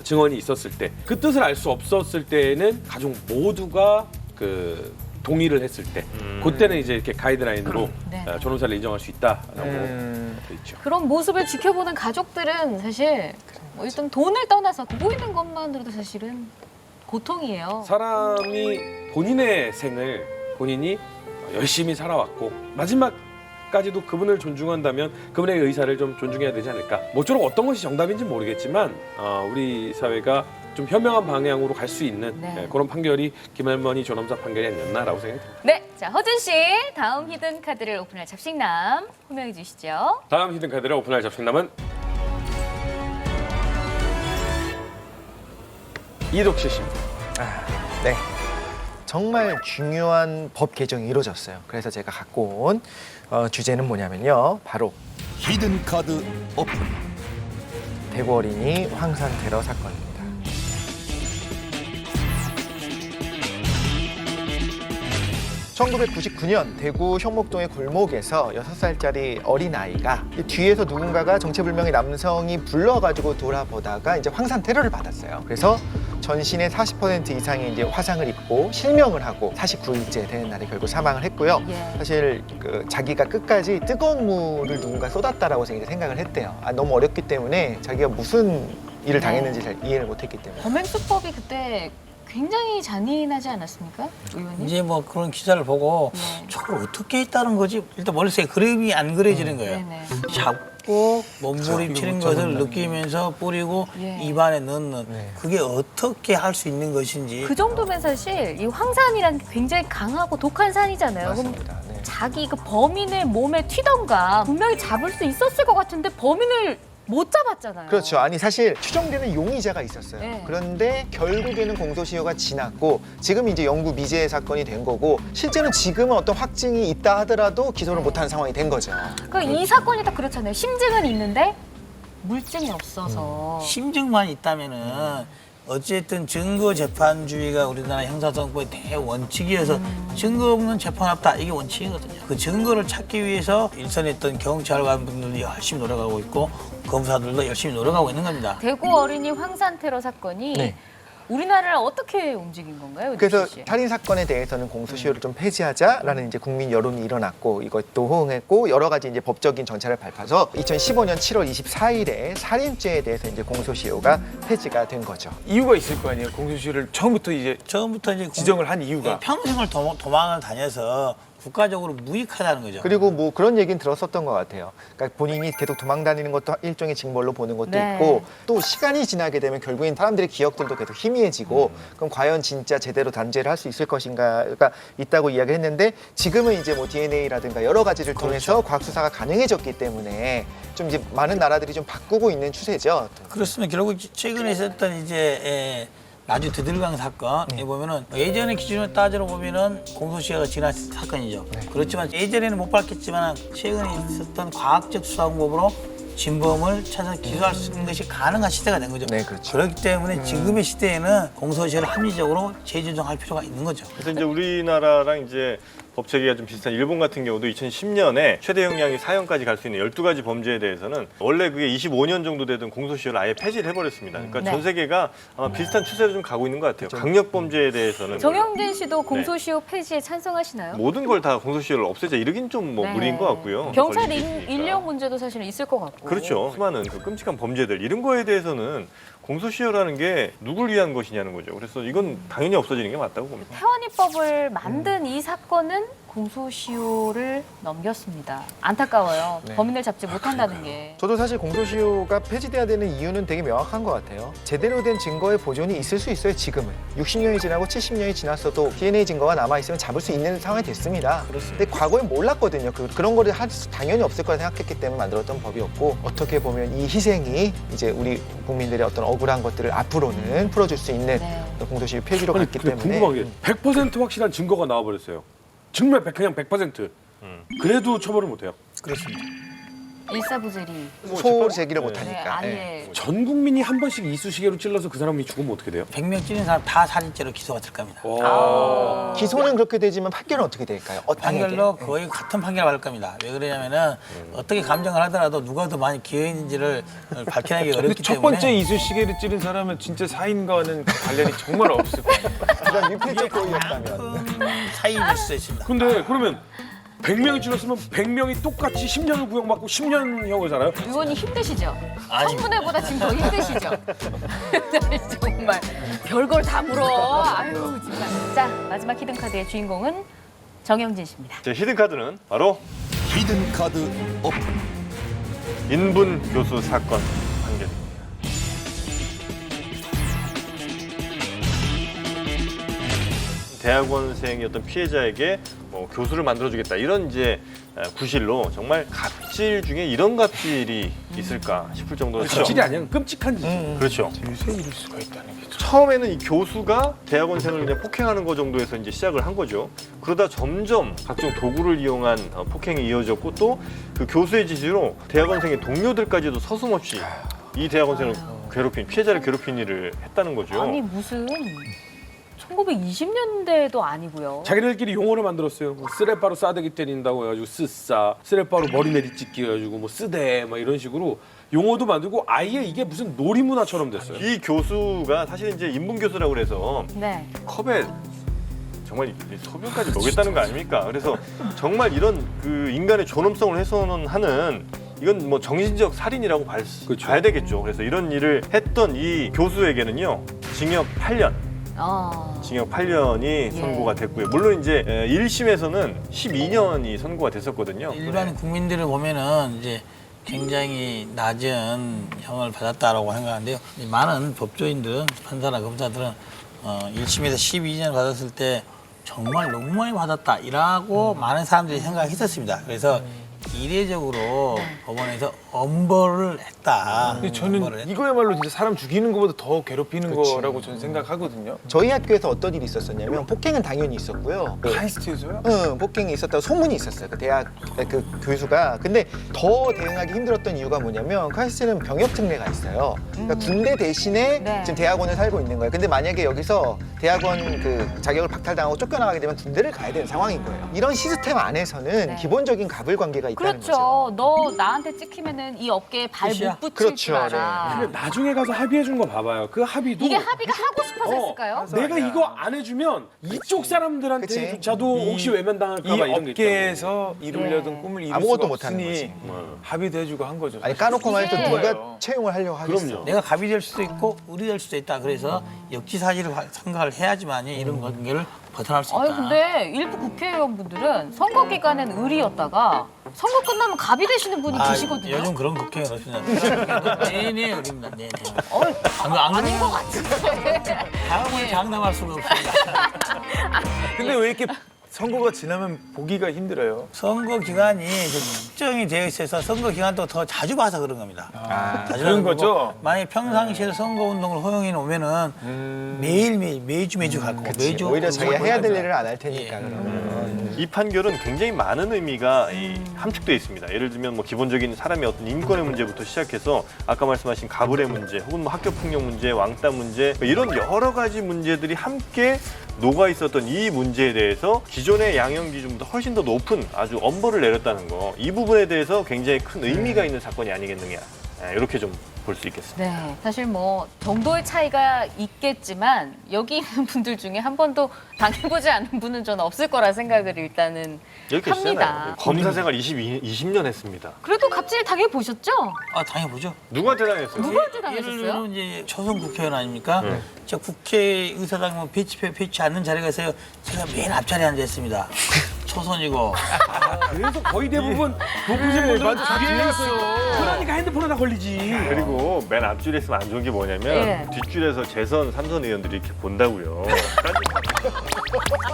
증언이 있었을 때 그 뜻을 알 수 없었을 때는 가족 모두가 그 동의를 했을 때 그때는 이제 이렇게 가이드라인으로 네. 존엄사를 인정할 수 있다라고 돼 있죠. 그런 모습을 지켜보는 가족들은 사실 뭐 일단 돈을 떠나서 보이는 것만으로도 사실은 고통이에요. 사람이 본인의 생을 본인이 열심히 살아왔고 마지막까지도 그분을 존중한다면 그분의 의사를 좀 존중해야 되지 않을까. 모쪼록 어떤 것이 정답인지 모르겠지만 우리 사회가 좀 현명한 방향으로 갈 수 있는 네. 그런 판결이 김할머니 존엄사 판결이 아니었나라고 생각합니다. 네, 자 허준 씨 다음 히든 카드를 오픈할 잡식남 호명해 주시죠. 다음 히든 카드를 오픈할 잡식남은 이독시 씨입니다. 네. 정말 중요한 법 개정이 이루어졌어요. 그래서 제가 갖고 온 주제는 뭐냐면요. 바로 히든 카드 오픈. 대구 어린이 황산 테러 사건입니다. 1999년 대구 현목동의 골목에서 6살짜리 어린아이가 뒤에서 누군가가 정체불명의 남성이 불러가지고 돌아보다가 이제 황산 테러를 받았어요. 그래서 전신의 40% 이상의 이제 화상을 입고 실명을 하고 49일째 되는 날에 결국 사망을 했고요. 예. 사실 자기가 끝까지 뜨거운 물을 누군가 쏟았다라고 생각을 했대요. 너무 어렵기 때문에 자기가 무슨 일을 당했는지 잘 이해를 못했기 때문에. 범행수법이 그때 굉장히 잔인하지 않았습니까, 의원님? 이제 뭐 그런 기사를 보고 네. 저걸 어떻게 했다는 거지? 일단 머릿속에 그림이 안 그려지는 거예요. 네네. 잡고 몸부림치는 것을 느끼면서 뿌리고 예. 입안에 넣는 네. 그게 어떻게 할 수 있는 것인지. 그 정도면 사실 이 황산이란 게 굉장히 강하고 독한 산이잖아요. 그럼 맞습니다. 네. 자기 그 범인을 몸에 튀던가 분명히 잡을 수 있었을 것 같은데 범인을 못 잡았잖아요. 그렇죠. 아니 사실 추정되는 용의자가 있었어요. 네. 그런데 결국에는 공소시효가 지났고 지금 이제 영구 미제 사건이 된 거고 실제는 지금은 어떤 확증이 있다 하더라도 기소를 못하는 상황이 된 거죠. 그러니까 이 사건이 딱 그렇잖아요. 심증은 있는데 물증이 없어서. 심증만 있다면은 어쨌든 증거재판주의가 우리나라 형사정법의 대원칙이어서 증거 없는 재판 없다 이게 원칙이거든요. 그 증거를 찾기 위해서 일선에 있던 경찰관 분들이 열심히 노력하고 있고 검사들도 열심히 노력하고 있는 겁니다. 대구 어린이 황산 테러 사건이 네. 우리나라를 어떻게 움직인 건가요? 그래서 씨? 살인 사건에 대해서는 공소시효를 좀 폐지하자라는 이제 국민 여론이 일어났고 이것도 호응했고 여러 가지 이제 법적인 정찰을 밟아서 2015년 7월 24일에 살인죄에 대해서 이제 공소시효가 폐지가 된 거죠. 이유가 있을 거 아니에요. 공소시효를 처음부터 이제 처음부터 이제 지정을 한 이유가. 평생을 도망을 다녀서 국가적으로 무익하다는 거죠. 그리고 뭐 그런 얘기는 들었었던 것 같아요. 그러니까 본인이 계속 도망 다니는 것도 일종의 징벌로 보는 것도 네. 있고 또 시간이 지나게 되면 결국엔 사람들의 기억들도 계속 희미해지고 그럼 과연 진짜 제대로 단죄를 할 수 있을 것인가가 있다고 이야기했는데 지금은 이제 뭐 DNA라든가 여러 가지를 통해서 과학 수사가 가능해졌기 때문에 좀 이제 많은 나라들이 좀 바꾸고 있는 추세죠. 그렇습니다. 결국 최근에 있었던 이제 나주 드들강 사건에 보면은 예전의 기준을 따져 보면은 공소시효가 지난 사건이죠. 그렇지만 예전에는 못 밝혔지만 최근에 있었던 과학적 수사 방법으로 진범을 찾아 기소할 수 있는 것이 가능한 시대가 된 거죠. 네, 그렇죠. 그렇기 때문에 지금의 시대에는 공소시효를 합리적으로 재조정할 필요가 있는 거죠. 그래서 이제 우리나라랑 이제 법 체계가 좀 비슷한 일본 같은 경우도 2010년에 최대 형량이 4년까지 갈 수 있는 12가지 범죄에 대해서는 원래 그게 25년 정도 되던 공소시효를 아예 폐지를 해버렸습니다. 그러니까 네. 전 세계가 아마 비슷한 추세로 좀 가고 있는 것 같아요. 강력 범죄에 대해서는 정영진 씨도 공소시효 폐지에 찬성하시나요? 모든 걸 다 공소시효를 없애자 이러긴 좀 뭐 네. 무리인 것 같고요. 경찰 걸릴 수 있으니까. 인력 문제도 사실은 있을 것 같고. 그렇죠. 수많은 그 끔찍한 범죄들 이런 거에 대해서는 공소시효라는 게 누굴 위한 것이냐는 거죠. 그래서 이건 당연히 없어지는 게 맞다고 봅니다. 태완이법을 만든 이 사건은 공소시효를 넘겼습니다. 안타까워요. 네. 범인을 잡지 못한다는 게. 저도 사실 공소시효가 폐지돼야 되는 이유는 되게 명확한 것 같아요. 제대로 된 증거의 보존이 있을 수 있어요, 지금은. 60년이 지나고 70년이 지났어도 DNA 증거가 남아있으면 잡을 수 있는 상황이 됐습니다. 근데 과거엔 몰랐거든요. 그런 거를 할 수 당연히 없을 거라 생각했기 때문에 만들었던 법이었고, 어떻게 보면 이 희생이 이제 우리 국민들의 어떤 억울한 것들을 앞으로는 풀어줄 수 있는 네. 어떤 공소시효 폐지로 아니, 갔기 근데 때문에. 궁금한 게 100% 확실한 증거가 나와버렸어요. 정말 그냥 100%. 그래도 처벌을 못해요. 그렇습니다. 일사부재리. 소 제기를 네. 네, 못하니까. 아예. 전 국민이 한 번씩 이쑤시개로 찔러서 그 사람이 죽으면 어떻게 돼요? 100명 찌는 사람 다 살인죄로 기소가 될 겁니다. 와. 기소는 그렇게 되지만 판결은 어떻게 될까요? 판결로 거의 같은 판결을 받을 겁니다. 왜 그러냐면은 어떻게 감정을 하더라도 누가 더 많이 기여했는지를 밝혀내기 근데 어렵기 첫 때문에 번째 이쑤시개를 찌른 사람은 진짜 사인과는 관련이 정말 없을 거예요. 그다음 유폐적 고의였다면. 사이일 수도 있습니다. 근데 그러면 100명이 찔렀으면 100명이 똑같이 10년을 구형받고 10년형을 살아요? 의원이 힘드시죠? 아니. 청문회보다 지금 더 힘드시죠? 정말 별걸 다 물어. 아유 정말. 자 마지막 히든카드의 주인공은 정영진 씨입니다. 제 히든카드는 바로 히든카드 오픈. 인분 교수 사건 판결입니다. 대학원생이었던 피해자에게 교수를 만들어주겠다 이런 이제 구실로 정말 갑질 중에 이런 갑질이 있을까 싶을 정도로 갑질이 아니라 끔찍한 짓. 그렇죠. 유세 이럴 수가 있다는 게 참. 처음에는 이 교수가 대학원생을 그냥 폭행하는 거 정도에서 이제 시작을 한 거죠. 그러다 점점 각종 도구를 이용한 폭행이 이어졌고 또 그 교수의 지시로 대학원생의 동료들까지도 서슴없이 이 대학원생을 괴롭힌 피해자를 괴롭힌 일을 했다는 거죠. 아니 무슨 1920년대도 아니고요. 자기들끼리 용어를 만들었어요. 뭐 쓰레빠로 싸대기 때린다고 해가지고 쓰싸, 쓰레빠로 머리 내리찍기 해가지고 뭐 쓰대, 막 이런 식으로 용어도 만들고 아예 이게 무슨 놀이문화처럼 됐어요. 이 교수가 사실 이제 인분 교수라고 그래서 네. 컵에 정말 이 소변까지 먹였다는 거 아닙니까? 그래서 정말 이런 그 인간의 존엄성을 훼손하는 이건 뭐 정신적 살인이라고 그렇죠. 봐야 되겠죠. 그래서 이런 일을 했던 이 교수에게는요 징역 8년. 징역 8년이 선고가 됐고요. 물론 이제 1심에서는 12년이 선고가 됐었거든요. 일반 국민들을 보면은 이제 굉장히 낮은 형을 받았다라고 생각하는데요. 많은 법조인들은 판사나 검사들은 1심에서 12년 받았을 때 정말 너무 많이 받았다라고 많은 사람들이 생각했었습니다. 그래서 이례적으로 법원에서 엄벌을 했다. 근데 저는 이거야말로 진짜 사람 죽이는 것보다 더 괴롭히는 거라고 저는 생각하거든요. 저희 학교에서 어떤 일이 있었었냐면 폭행은 당연히 있었고요. 카이스트에서요? 응, 폭행이 있었다고 소문이 있었어요. 그 대학 그 교수가. 근데 더 대응하기 힘들었던 이유가 뭐냐면 카이스트는 병역 특례가 있어요. 그러니까 군대 대신에 네. 지금 대학원을 살고 있는 거예요. 근데 만약에 여기서 대학원 그 자격을 박탈당하고 쫓겨나가게 되면 군대를 가야 되는 상황인 거예요. 이런 시스템 안에서는 네. 기본적인 갑을 관계가 있다는 거죠. 그렇죠. 너 나한테 찍히면은 이 어깨에 발 끝이야. 못 붙일 그렇죠, 줄 알아. 근데 나중에 가서 합의해 준 거 봐봐요. 그 합의도 이게 합의가 하고 싶어서 했을까요? 내가 이거 안 해주면 이쪽 사람들한테조차도 혹시 외면당할까 봐 이 이런 게 있다고. 업계에서 이루려던 꿈을 이룰 아무것도 수가 못하는 없으니 거지. 합의도 해주고 한 거죠. 아니 까놓고 말해서 이게- 누가 채용을 하려고 하겠어. 그럼요. 내가 갑이 될 수도 있고 을이 될 수도 있다. 그래서 역지사지를 생각을 해야지만이 이런 관계를 벗어날 수 있다. 아니 근데 일부 국회의원분들은 선거 기간엔 을이었다가 선거 끝나면 갑이 되시는 분이 계시거든요. 요즘 그런 국회의원 없습니다. 내내 을입니다. 내내. 안 아닌 것 그러면 같은데. 다음을 장담할 수가 없습니다. 근데 왜 이렇게 선거가 지나면 보기가 힘들어요. 선거 기간이 특정이 되어 있어서 선거 기간도 더 자주 봐서 그런 겁니다. 자주 그런 봐서 거죠? 그러고 만약에 평상시에 선거 운동을 허용해 놓으면은 매일매일 매주 갈 거고 매주 오히려 자기가 그거 해야 될 보니까. 일을 안 할 테니까 예. 그러면. 이 판결은 굉장히 많은 의미가 함축되어 있습니다. 예를 들면 뭐 기본적인 사람의 어떤 인권의 문제부터 시작해서 아까 말씀하신 가불의 문제, 혹은 뭐 학교 폭력 문제, 왕따 문제 이런 여러 가지 문제들이 함께 녹아 있었던 이 문제에 대해서 기존의 양형 기준보다 훨씬 더 높은 아주 엄벌을 내렸다는 거, 이 부분에 대해서 굉장히 큰 의미가 있는 사건이 아니겠느냐, 이렇게 좀 볼 수 있겠습니다. 네, 사실 뭐 정도의 차이가 있겠지만 여기 있는 분들 중에 한 번도 당해보지 않은 분은 저는 없을 거라 생각을 일단은 이렇게 합니다. 하시잖아요. 검사 생활 20년 했습니다. 그래도 갑질 당해보셨죠? 아 당해보죠. 누구한테 당했어요? 누구한테 예를 당하셨어요? 들면 이제 초선 국회의원 아닙니까? 저 국회의사당 뭐 배치 않는 자리가 있어요. 제가 맨 앞자리에 앉아 있습니다. 초선이고 그래서 거의 대부분 높으신 분들은 다 뒤에 있어요. 그러니까 핸드폰에 다 걸리지. 그리고 맨 앞줄에 있으면 안 좋은 게 뭐냐면 예. 뒷줄에서 재선, 삼선 의원들이 이렇게 본다고요.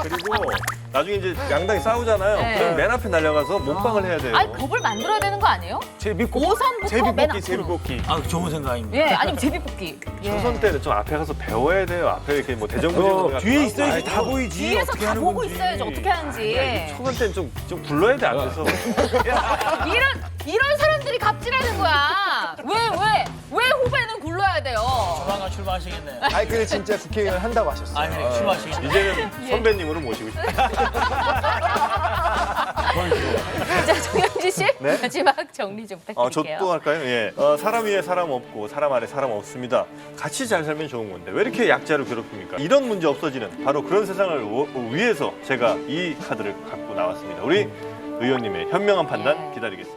그리고 나중에 이제 양당이 싸우잖아요. 네. 그럼 맨 앞에 날려가서 몸빵을 해야 돼요. 아니 법을 만들어야 되는 거 아니에요? 제비뽑기. 5선부터 맨 앞으로. 제비뽑기. 아 좋은 생각입니다. 예, 아니면 제비뽑기. 예. 초선 때는 좀 앞에 가서 배워야 돼요. 앞에 이렇게 뭐 대정부질 뒤에 있어야지 다 보이지. 뒤에서 어떻게 다 하는 보고 건지. 있어야지 어떻게 하는지. 초선 때는 좀 불러야 돼 앞에서. 이런 사람들이 갑질하는 거야. 왜 후배는 굴러야 돼요? 조만간 출마하시겠네요. 아니 근데 진짜 국회의원 한다고 하셨어요. 아니 네, 출마하시겠네요. 이제는 선배님으로 모시고 싶어요. 자, 정영진 씨 네? 마지막 정리 좀 저 부탁드릴게요. 또 할까요? 예. 사람 위에 사람 없고 사람 아래 사람 없습니다. 같이 잘 살면 좋은 건데 왜 이렇게 약자를 괴롭힙니까? 이런 문제 없어지는 바로 그런 세상을 위해서 제가 이 카드를 갖고 나왔습니다. 우리 의원님의 현명한 판단 기다리겠습니다.